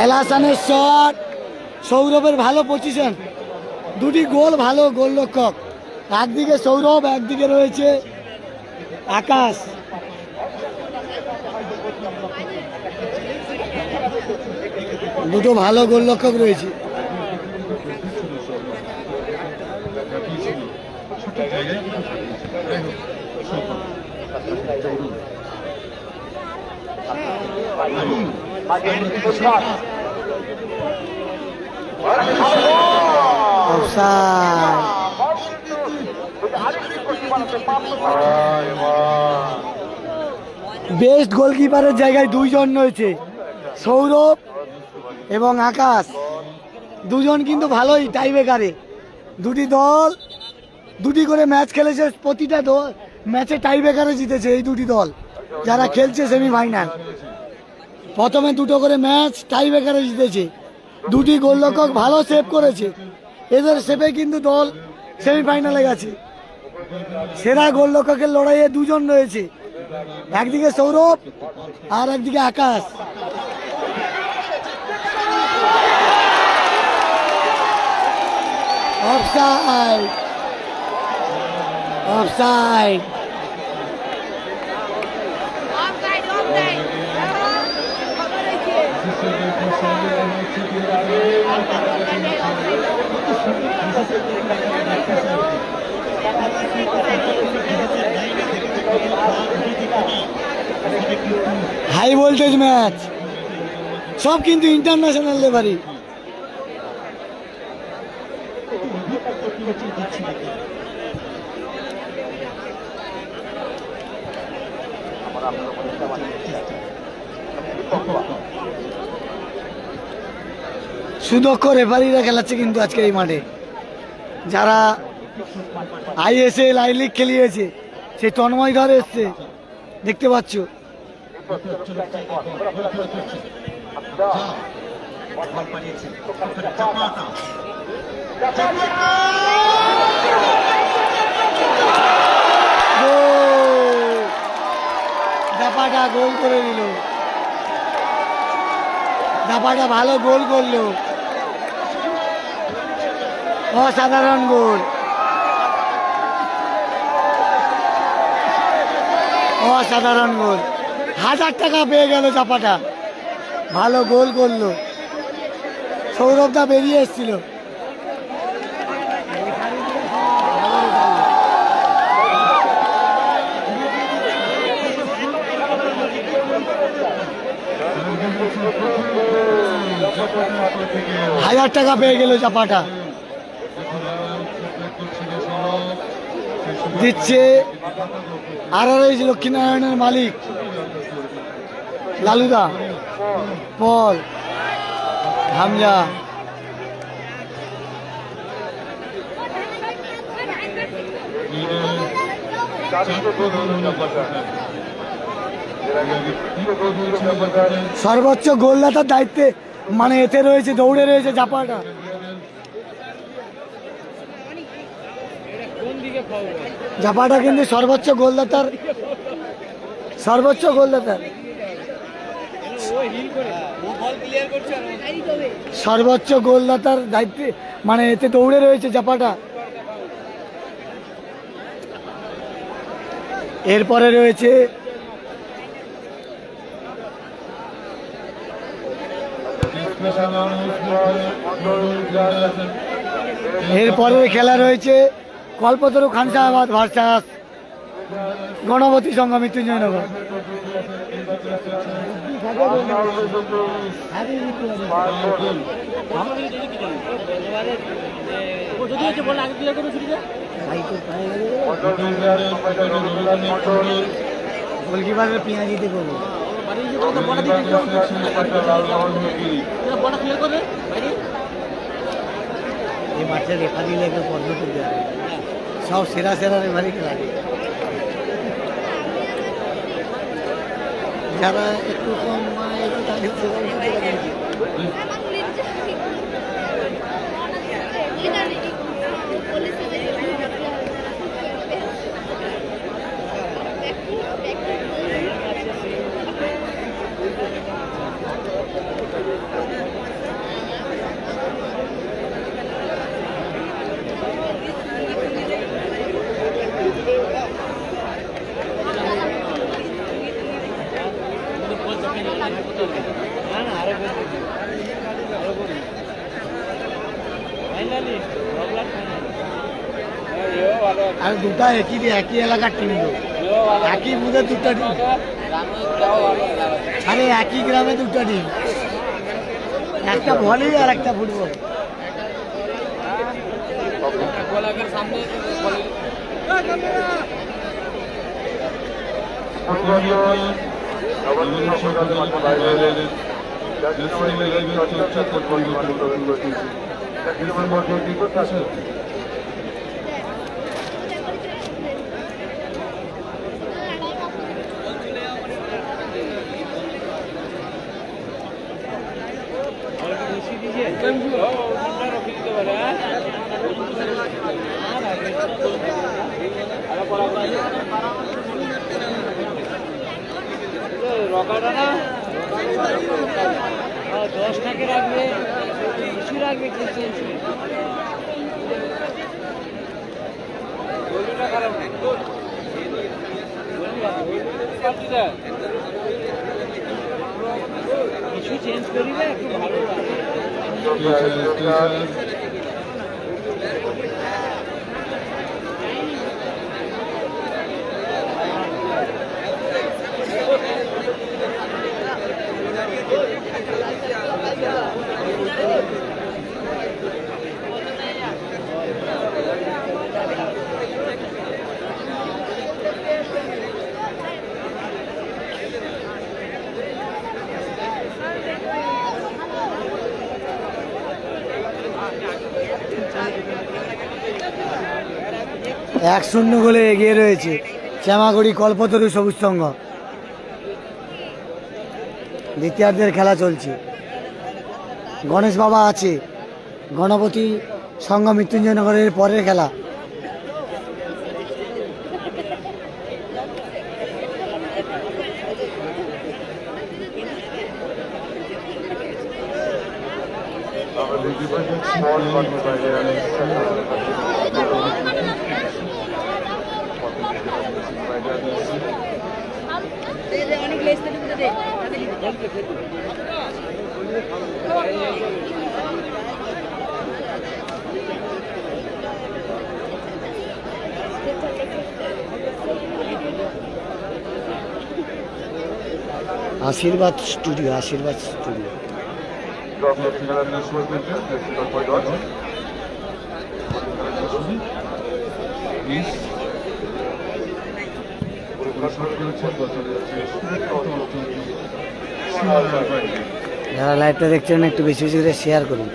এলাসানের শট, সৌরভের ভালো পজিশন, দুটি গোল, ভালো গোলরক্ষক। একদিকে সৌরভ, একদিকে রয়েছে আকাশ। দুটো ভালো গোলরক্ষক রয়েছে। বেস্ট গোলকিপারের জায়গায় দুইজন রয়েছে, সৌরভ এবং আকাশ। দুজন কিন্তু ভালোই টাইব্রেকারে। দুটি দল দুটি করে ম্যাচ খেলেছে, প্রতিটা দল ম্যাচে টাইব্রেকারে জিতেছে এই দুটি দল যারা খেলছে সেমিফাইনাল। প্রথমে দুটো করে ম্যাচ টাইব্রেকারে জিতেছে। দুটি গোলরক্ষক ভালো সেভ করেছে, এদের সেভে কিন্তু দল সেমিফাইনালে গেছে। সেরা গোলরক্ষকের লড়াইয়ে দুজন রয়েছে, একদিকে সৌরভ আর একদিকে Akash. Offside, offside. High voltage match, সব কিন্তু ইন্টারন্যাশনাল লেভেলে। সুদক্ষ রেফারিরা খেলাচ্ছে কিন্তু আজকে এই মাঠে। যারা আইএসএল আই লিগ খেলিয়েছে, সেই তন্ময় ধরে এসছে, দেখতে পাচ্ছ। গোল! গোল করে দিল, জাপাটা ভালো গোল করলো, অসাধারণ গোল, অসাধারণ গোল। 1000 টাকা পেয়ে গেল জাপাটা, ভালো গোল করলো। সৌরভদা বেরিয়ে এসেছিল। হাজার টাকা পেয়ে গেল জাপাটা, দিচ্ছে RRH লক্ষ্মীনারায়ণের মালিক লালুদা, পল, হামজা। সর্বোচ্চ গোলদাতার দায়িত্বে মানে এতে রয়েছে, দৌড়ে রয়েছে জাপাটা। জাপাটা কিন্তু সর্বোচ্চ গোলদাতার সর্বোচ্চ গোলদাতার দায়িত্বে মানে এতে দৌড়ে রয়েছে জাপাটা। এরপরে রয়েছে এরপরের খেলা রয়েছে কল্পতরু খানসাহাবাদ ভার্সাস গণপতি সংঘ মৃত্যুঞ্জয়নগর। গোলকিপারের পেঁয়াজিতে করবো। এই মাঠে রেফারি লেগে পর্ব করতে হবে, সব সেরা সেরা রেফারি খেলাবে, যারা একটু কম একটু তাদের আর দুটা একই এলাকার টিম, একই বুধে দুটা টিম, আরে একই গ্রামে দুটা টিম, একটা ভলি আর একটা ফুটবল। রকাটা 10 টাকা রাখবে, কিছু রাখবে, কিছু চেঞ্জ করিবে একটু ভালো লাগে। এক 0 গোলে এগিয়ে রয়েছে শ্যামাগুড়ি কল্পতরু সবুজ সংঘ। দ্বিতীয়ার্ধের খেলা চলছে, গণেশ বাবা আছে, গণপতি সংঘ মৃত্যুঞ্জয়নগরের পরের খেলা। অনেক লেস দে আশীর্বাদ স্টুডিও, আশীর্বাদ স্টুডিও। যারা লাইভটা দেখছেন একটু বেশি বেশি করে শেয়ার করুন।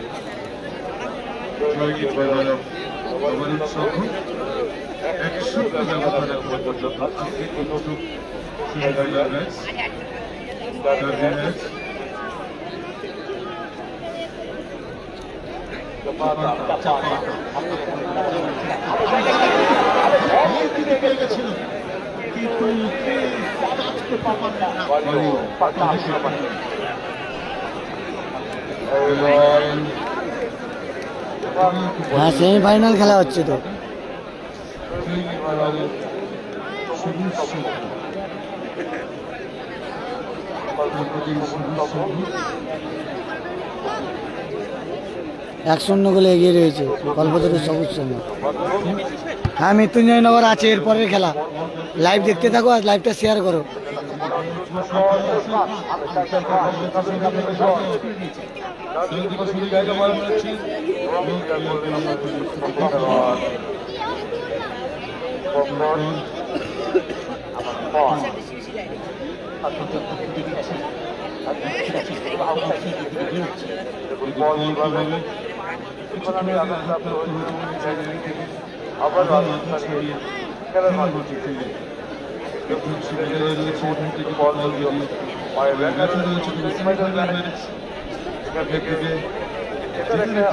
হ্যাঁ, সেমিফাইনাল খেলা হচ্ছে তো। এক শূন্য গোলে এগিয়ে রয়েছে কল্পতরু সবুজ সংঘ। হ্যাঁ, মৃত্যুঞ্জয়নগর আছে এরপরের খেলা। লাইভ দেখতে থাকো আর লাইভটা শেয়ার করো।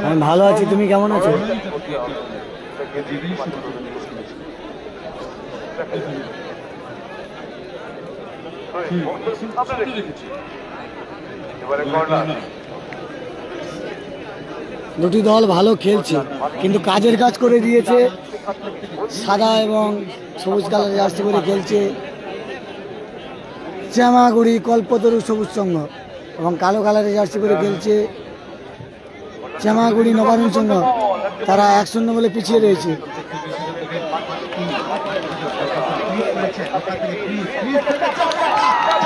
আমি ভালো আছি, তুমি কেমন আছো? দুটি দল ভালো খেলছে, কিন্তু কাজের কাজ করে দিয়েছে। সাদা এবং সবুজ কালার জার্সি করে খেলছে শ্যামাগুড়ি কল্পতরু সবুজ সংঘ, এবং কালো কালারের জার্সি করে খেলছে শ্যামাগুড়ি নবারুণ সংঘ। তারা 1-0 বলে পিছিয়ে রয়েছে।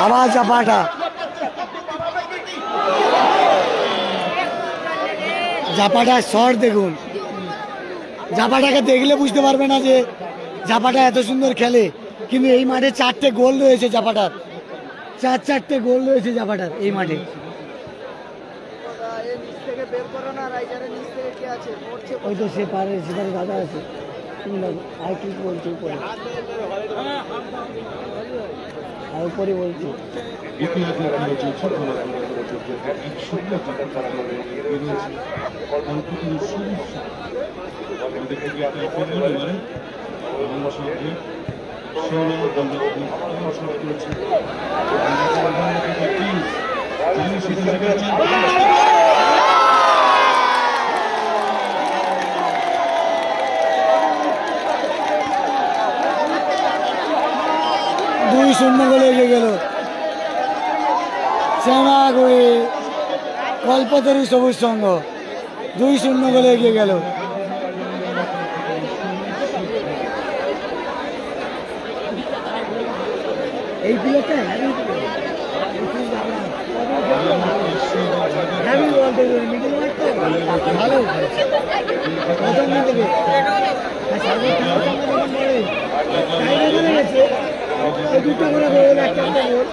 আবার জাপাটা, জাপাটা শর্ট দেখুন। জাপাটাকে দেখলে বুঝতে পারবে না যে জাপাটা এত সুন্দর খেলে, কিন্তু এই মাঠে 4টে গোল রয়েছে জাপাটার। 4-4টে গোল রয়েছে জাপাটার এই মাঠে। ওই তো সেপারে দাদা আছে, আর কি বলছে উপরে, আর উপরে বলছে। দুই 2-0 গোলে এগিয়ে গেল শ্যামাগুড়ি কল্পতরু সবুজ সংঘ। 2-0 গোলে এগিয়ে গেল। এই প্লেয়ারটা ভালো দুটো করে গোল, একটা গোল,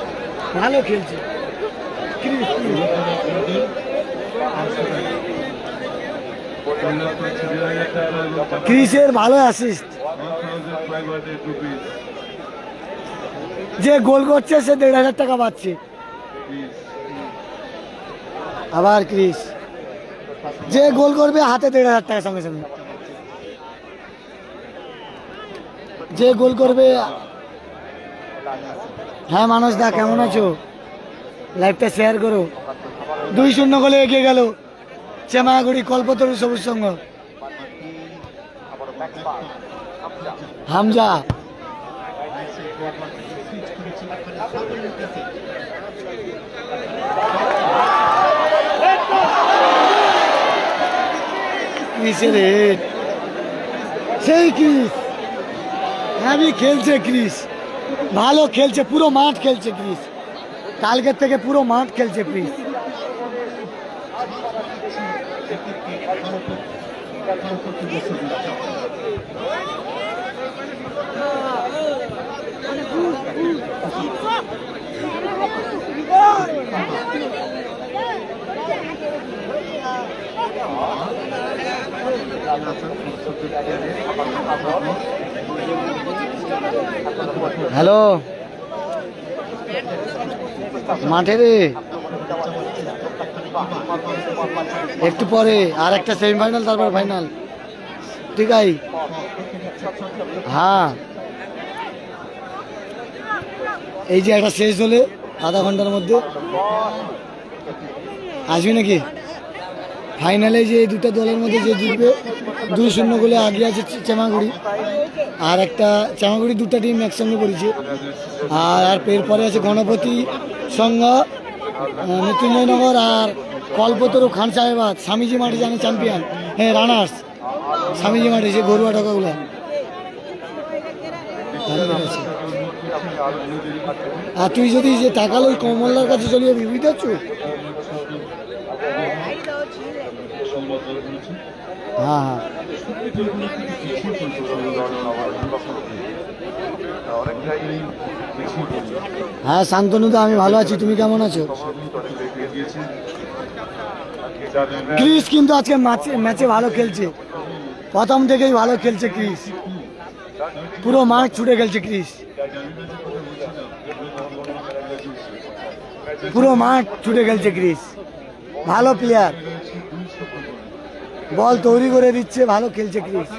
ভালো খেলছে। ক্রিসের ভালো অ্যাসিস্ট। যে গোল করছে সে 1,500 টাকা পাচ্ছে। আবার ক্রিস, যে গোল করবে হাতে 1,500 টাকা সঙ্গে সঙ্গে। যে গোল করবে হ্যাঁ মানস দা, কেমন আছো? লাইভটা শেয়ার করো। 2-0 গোলে এগিয়ে গেল চেমাগুড়ি কল্পতরু সবুজ সংঘ। হামজা ক্রিসের হেড, সেই ক্রিস হ্যাভি খেলছে ক্রিস, ভালো খেলছে, পুরো মাঠ খেলছে ক্রিস, কালকের থেকে পুরো মাঠ খেলছে ক্রিস। হ্যালো মাঠে রে, একটু পরে আর একটা সেমিফাইনাল, তারপর ফাইনাল। ঠিক আছে, হ্যাঁ এই যে একটা শেষ হলে আধা ঘন্টার মধ্যে আসবি নাকি? ফাইনালে যে এই দুটো দলের মধ্যে যে জিতবে 2-0 গোলে আগে আছে চেমাগুড়ি, আর একটা চেমাগুড়ি দুটো টিম একসঙ্গে পড়েছে। আর এরপরে আছে গণপতি সংঘ, মৃত্যুঞ্জয়নগর আর কল্পতরু খান সাহেবাদ। স্বামীজি মাঠে জানে চ্যাম্পিয়ন, হ্যাঁ রানার্স স্বামীজি মাঠে, সে ঘরুয়া টাকাগুলো। আর তুই যদি যে টাকা ওই কমলার কাছে চলে যাবি, বুঝতে পারছো? হ্যাঁ হ্যাঁ হ্যাঁ শান্তনুদা, আমি ভালো আছি, তুমি কেমন আছো? ক্রিস কিন্তু আজকে ম্যাচে ভালো খেলছে, প্রথম থেকেই ভালো খেলছে ক্রিস, পুরো মাঠ ছুটে খেলছে ক্রিস, পুরো মাঠ ছুটে খেলছে ক্রিস, ভালো প্লেয়ার, বল তৈরি করে দিচ্ছে, ভালো খেলছে ক্রিস।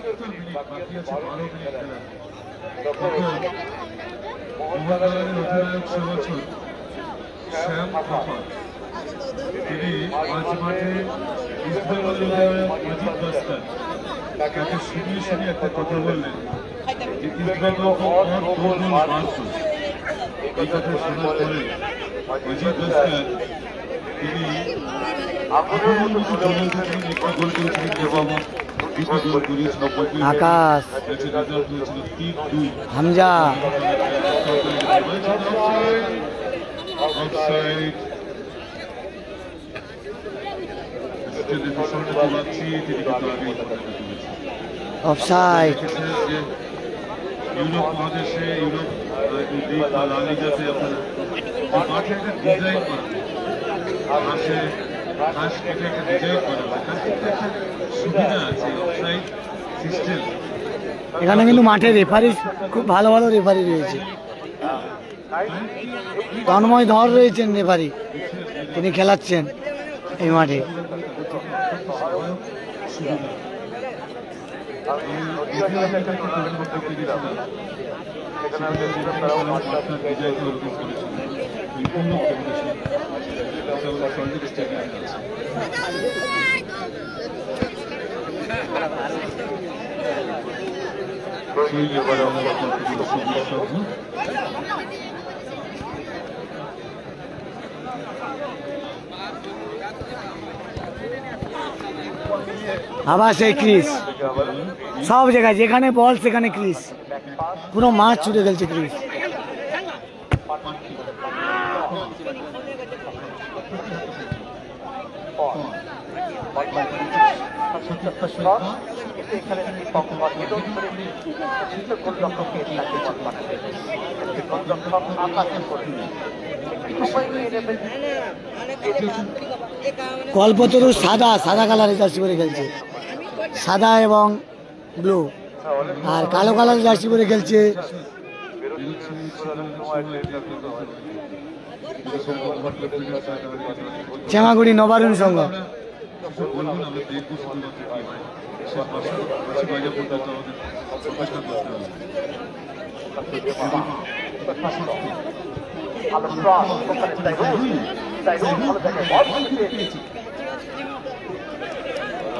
তিনি আজ মাঠে ইস্টবেঙ্গলের অজিত ভাস্কর তাকে শুনিয়ে শুনিয়ে একটা কথা বললেন যে ইস্টবেঙ্গল এই কথা শোনার পরে অজিত ভাস্কর তিনি আকাশ হামজা অফসাইড। ইউরোপ মহাদেশে, ইউরোপ লা লিগাতে আপনারা মাঠে একটা ডিজাইন করা, মাঠে ঘাস কেটে একটা ডিজাইন করা, একটা সুবিধা আছে অফসাইড সিস্টেম। এখানে কিন্তু মাঠে রেফারি খুব ভালো ভালো রেফারি রয়েছে, তন্ময় ধর রয়েছেন রেফারি, তিনি খেলাচ্ছেন এই মাঠে। আবার সেই ক্রিস, সব জায়গায় যেখানে বল সেখানে ক্রিস, পুরো মাঠ ছুটে খেলছে ক্রিস। কল্পতরু সাদা সাদা কালারের জার্সি পরে খেলছে, সাদা এবং ব্লু, আর কালো কালারের জার্সি পরে খেলছে চেমাগুড়ি নবারুণ সংঘ। ভালো স্ট্রং ওখানে তাইরুল ভালো থাকে বল পেয়েছে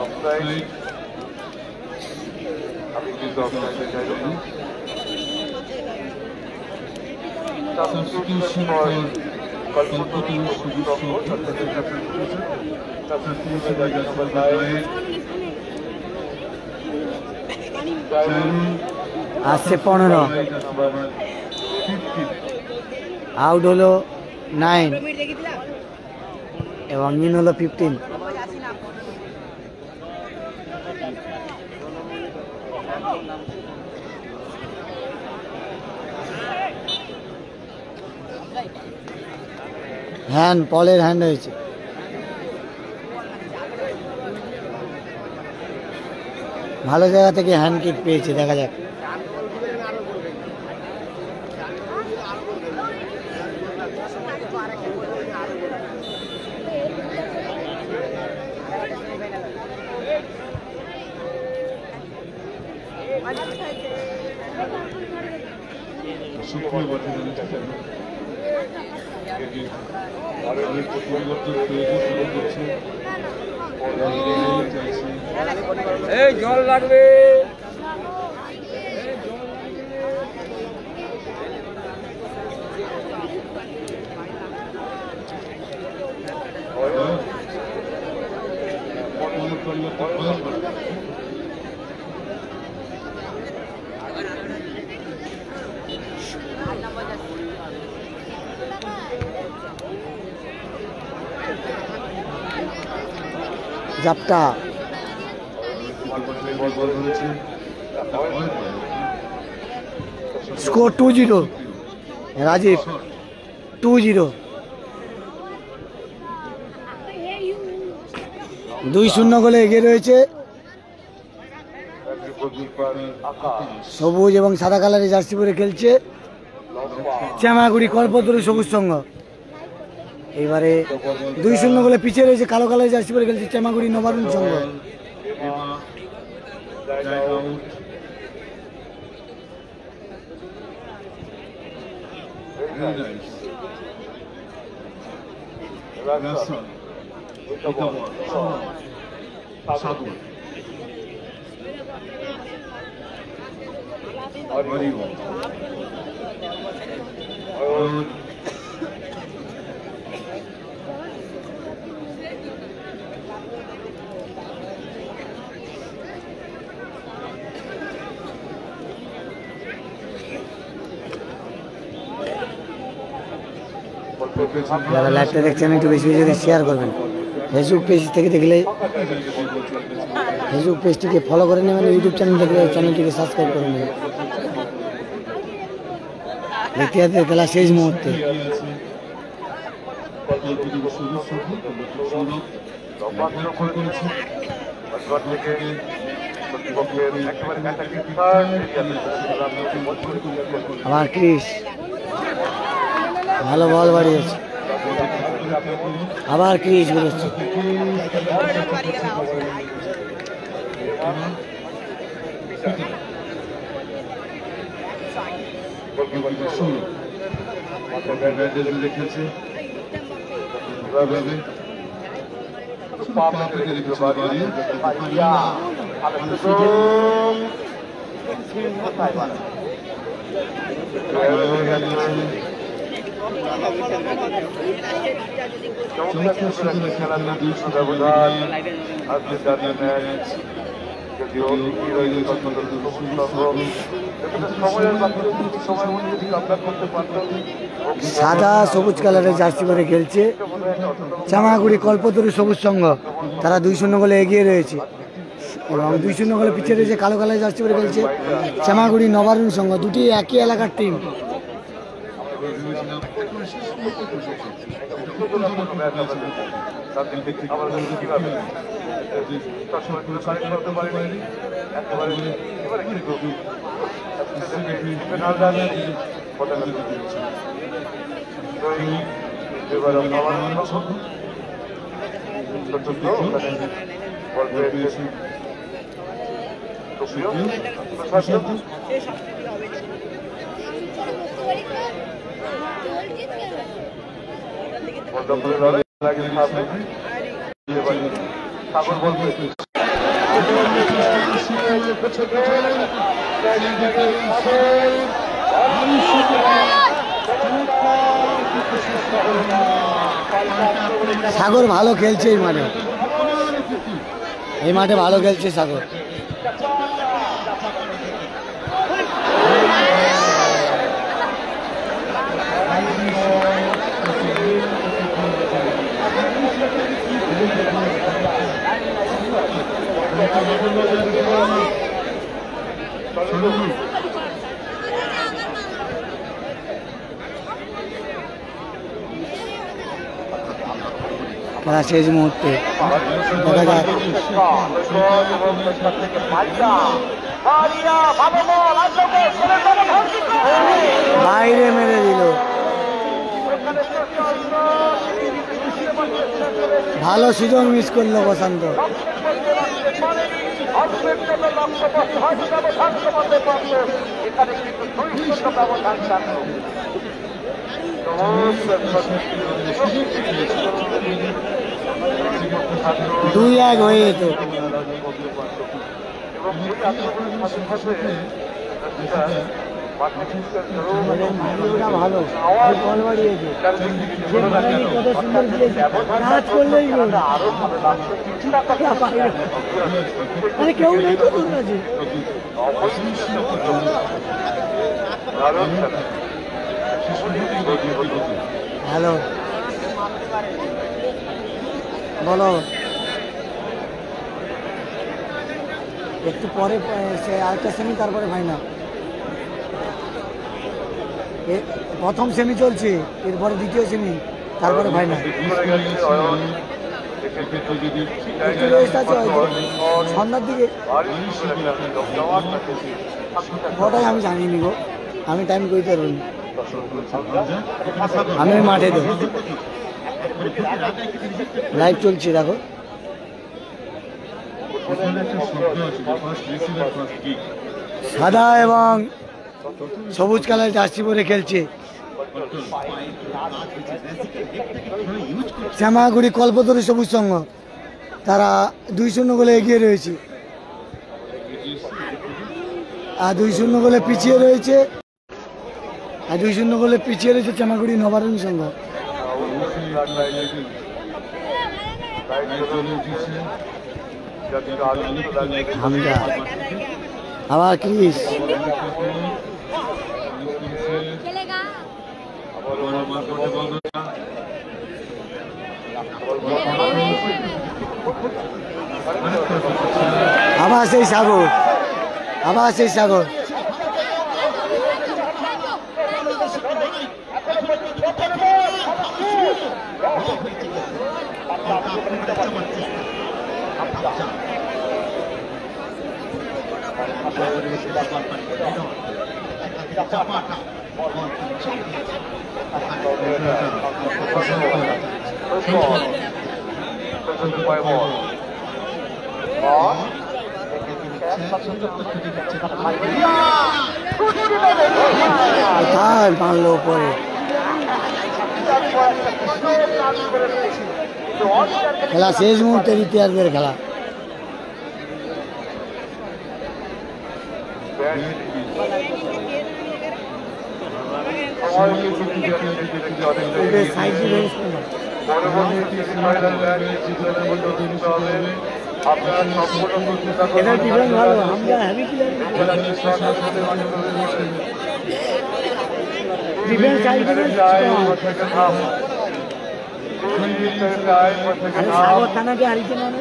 অফসাইড আমি কিন্তু অফসাইডে যাইরুল সাবস্টিটিউশন ফর কলকাতা সুবিধা আসছে 15, আউট হলো 9 এবং ইন হলো 15। হ্যান্ড, পলের হ্যান্ড হয়েছে। ভালো জায়গা থেকে হ্যান্ড কিক পেয়েছে, দেখা যাক। এই জল লাগবে। Jafta score 2-0, Rajib 2-0। 2-0 গোলে এগিয়ে রয়েছে সবুজ এবং সাদা কালারের জার্সি পরে খেলছে শ্যামাগুড়ি কল্পতরু সবুজ সংঘ। এবারে 2-0 গোলে পিছিয়ে রয়েছে কালো কালারের জার্সি পরে খেলছে শ্যামাগুড়ি নবারুণ সংঘ। যারা লাইভটা দেখছেন একটু বেশি বেশি করে শেয়ার করবেন। ফেসবুক পেজ থেকে দেখলে ফেসবুক পেজটিকে ফলো করে নেবেন, ইউটিউব চ্যানেল দেখলে চ্যানেলটিকে সাবস্ক্রাইব করে নেবেন। দেখতে যাতে খেলা শেষ মুহূর্তে। আবার ক্রিস ভালো বল বাড়িয়েছে, আবার ক্রিস বেরোচ্ছে। সাদা সবুজ কালারের জার্সি পরে খেলছে চামাগুড়ি কল্পতরু সবুজ সংঘ। তারা 2-0 গোলে এগিয়ে রয়েছে এবং 2-0 গোলে পিছিয়ে রয়েছে কালো কালারের জার্সি পরে খেলছে চামাগুড়ি নবারুণ সংঘ। দুটি একই এলাকার টিম। Thank you. সাগর বলবে সাগর ভালো খেলছে এই মাঠে ভালো খেলছে সাগর। খেলা শেষ মুহূর্তে দেখা যাক বাইরে মেরে দিল। ভালো সুযোগ মিস করলো বসন্ত। দুই এক হয়ে যেত। ভালো বল বাড়িয়েছে, কত সুন্দর দিয়েছে, কাজ করলেই আরে কেউ নেই তো তোর কাছে। হ্যালো বলো, একটু পরে আরেকটা সেমি তারপরে ফাইনাল। প্রথম সেমি চলছে, এরপরে দ্বিতীয় সেমি, তারপরে ফাইনাল। সন্ধ্যার দিকে ওটাই আমি জানিনি গো, আমি টাইম করতে পারিনি, আমি মাঠে দেবো। লাইভ চলছে দেখো। সাদা এবং সবুজ কালার জার্সি পরে খেলছে শ্যামাগুড়ি কল্পতরু সবুজ সংঘ। তারা 2-0 গোলে এগিয়ে রয়েছে, আর 2-0 গোলে পিছিয়ে রয়েছে, শ্যামাগুড়ি নবারুণ সংঘ। হামজা আবার ক্রিস, আবার সেই সাগর, মারলো পরে। খেলা শেষ মুহূর্তে ইতিহাসের খেলা। সাগর থানাকে হারিয়েছে, মানে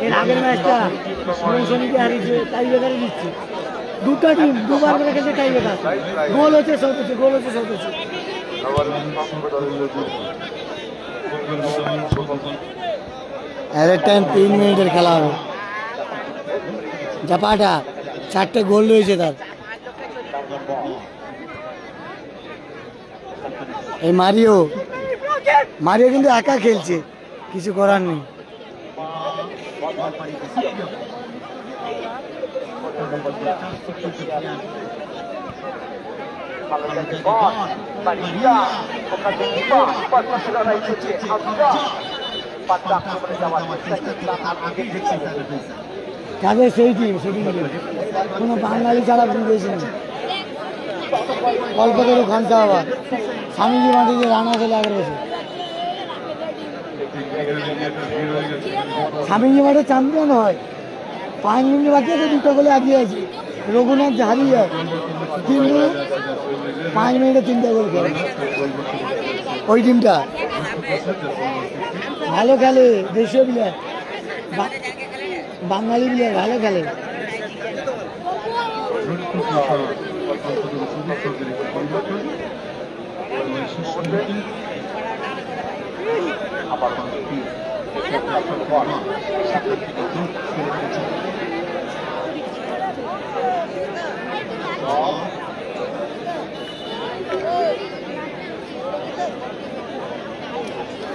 এর আগের ম্যাচটা মৌসুমীকে হারিয়েছে, টাই ব্রেকারে দিচ্ছে। দুটা টিম দুবার করে খেলছে টাই ব্রেকার, গোল হচ্ছে শর্ট হচ্ছে। অ্যাট টাইম 3 মিনিটের খেলা হবে। জাপাটা 4টে গোল রয়েছে তার। এই মারিও কিন্তু একা খেলছে, কিছু করার নেই। ভালো খেলে বল মারিয়া ওখান থেকে কিপার পাশে লড়াই করছে হামজা পাঁচটা আক্রমণে যাওয়ার চেষ্টা করছিলাম আগে দেখছি তাদের সেই টিম কোনো বাঙালি ছাড়া বুঝেছেন কল্পতরু খানসা আবার স্বামীজি মাটিতে রানা চলে 11 বছর স্বামীজি মাঠে চ্যাম্পিয়ন হয় 5 মিনিট বাকি আছে 2টা গোলে এগিয়ে আছে রঘুনাথ হারিয়ে কিন্তু 5 মিনিটে 3টা গোল করে ওই টিমটা ভালো খেলে দেশীয় প্লেয়ার বাঙালি প্লেয়ার ভালো খেলে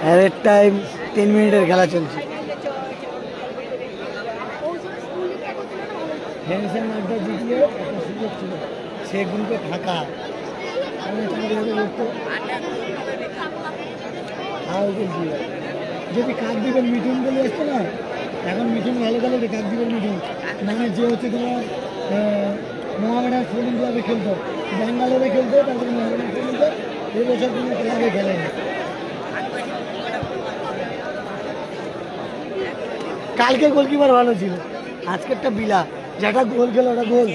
এর টাইম 3 মিনিটের খেলা চলছে হেনসেন মাঠটা জিতলে একটা সুযোগ ছিল সে কিন্তু ফাঁকা যদি কাকদ্বীপের মিঠুন বলে আসতো না এখন মিঠুন ভালো খেলে কাকদ্বীপের মিঠুন মানে যে হচ্ছে তোমার মহামেডান ফুলিং ক্লাবে খেলতো ব্যাঙ্গালোরে খেলতো তারপরে মহামেডান খেলতো এই বছর কোনো ক্লাবে খেলেনি কালকে গোলকিপার ভালো ছিল আজকেরটা বিলা যেটা গোল খেলো ওটা গোল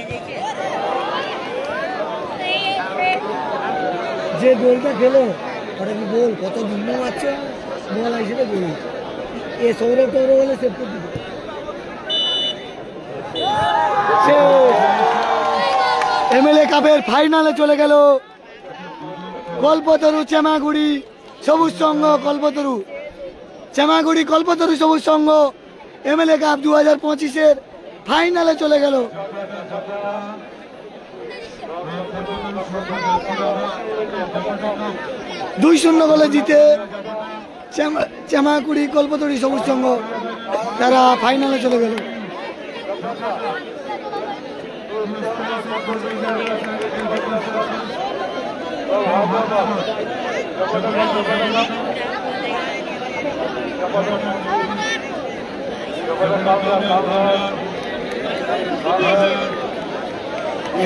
যে গোলটা খেলো ওটা কি গোল কত ভিন্ন মারছে বল হিসেবে গোল এ সৌরভ টৌরভ হলে সেভ করে দিবে এমএলএ কাপের ফাইনালে চলে গেল কল্পতরু চেমাগুড়ি সবুজ সংঘ কল্পতরু চেমাগুড়ি কল্পতরু সবুজ সংঘ এমএলএ কাপ 2025-এর ফাইনালে চলে গেল 2-0 গোলে জিতে চেমাগুড়ি কল্পতরু সবুজ সংঘ তারা ফাইনালে চলে গেল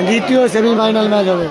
দ্বিতীয় সেমিফাইনাল ম্যাচ হবে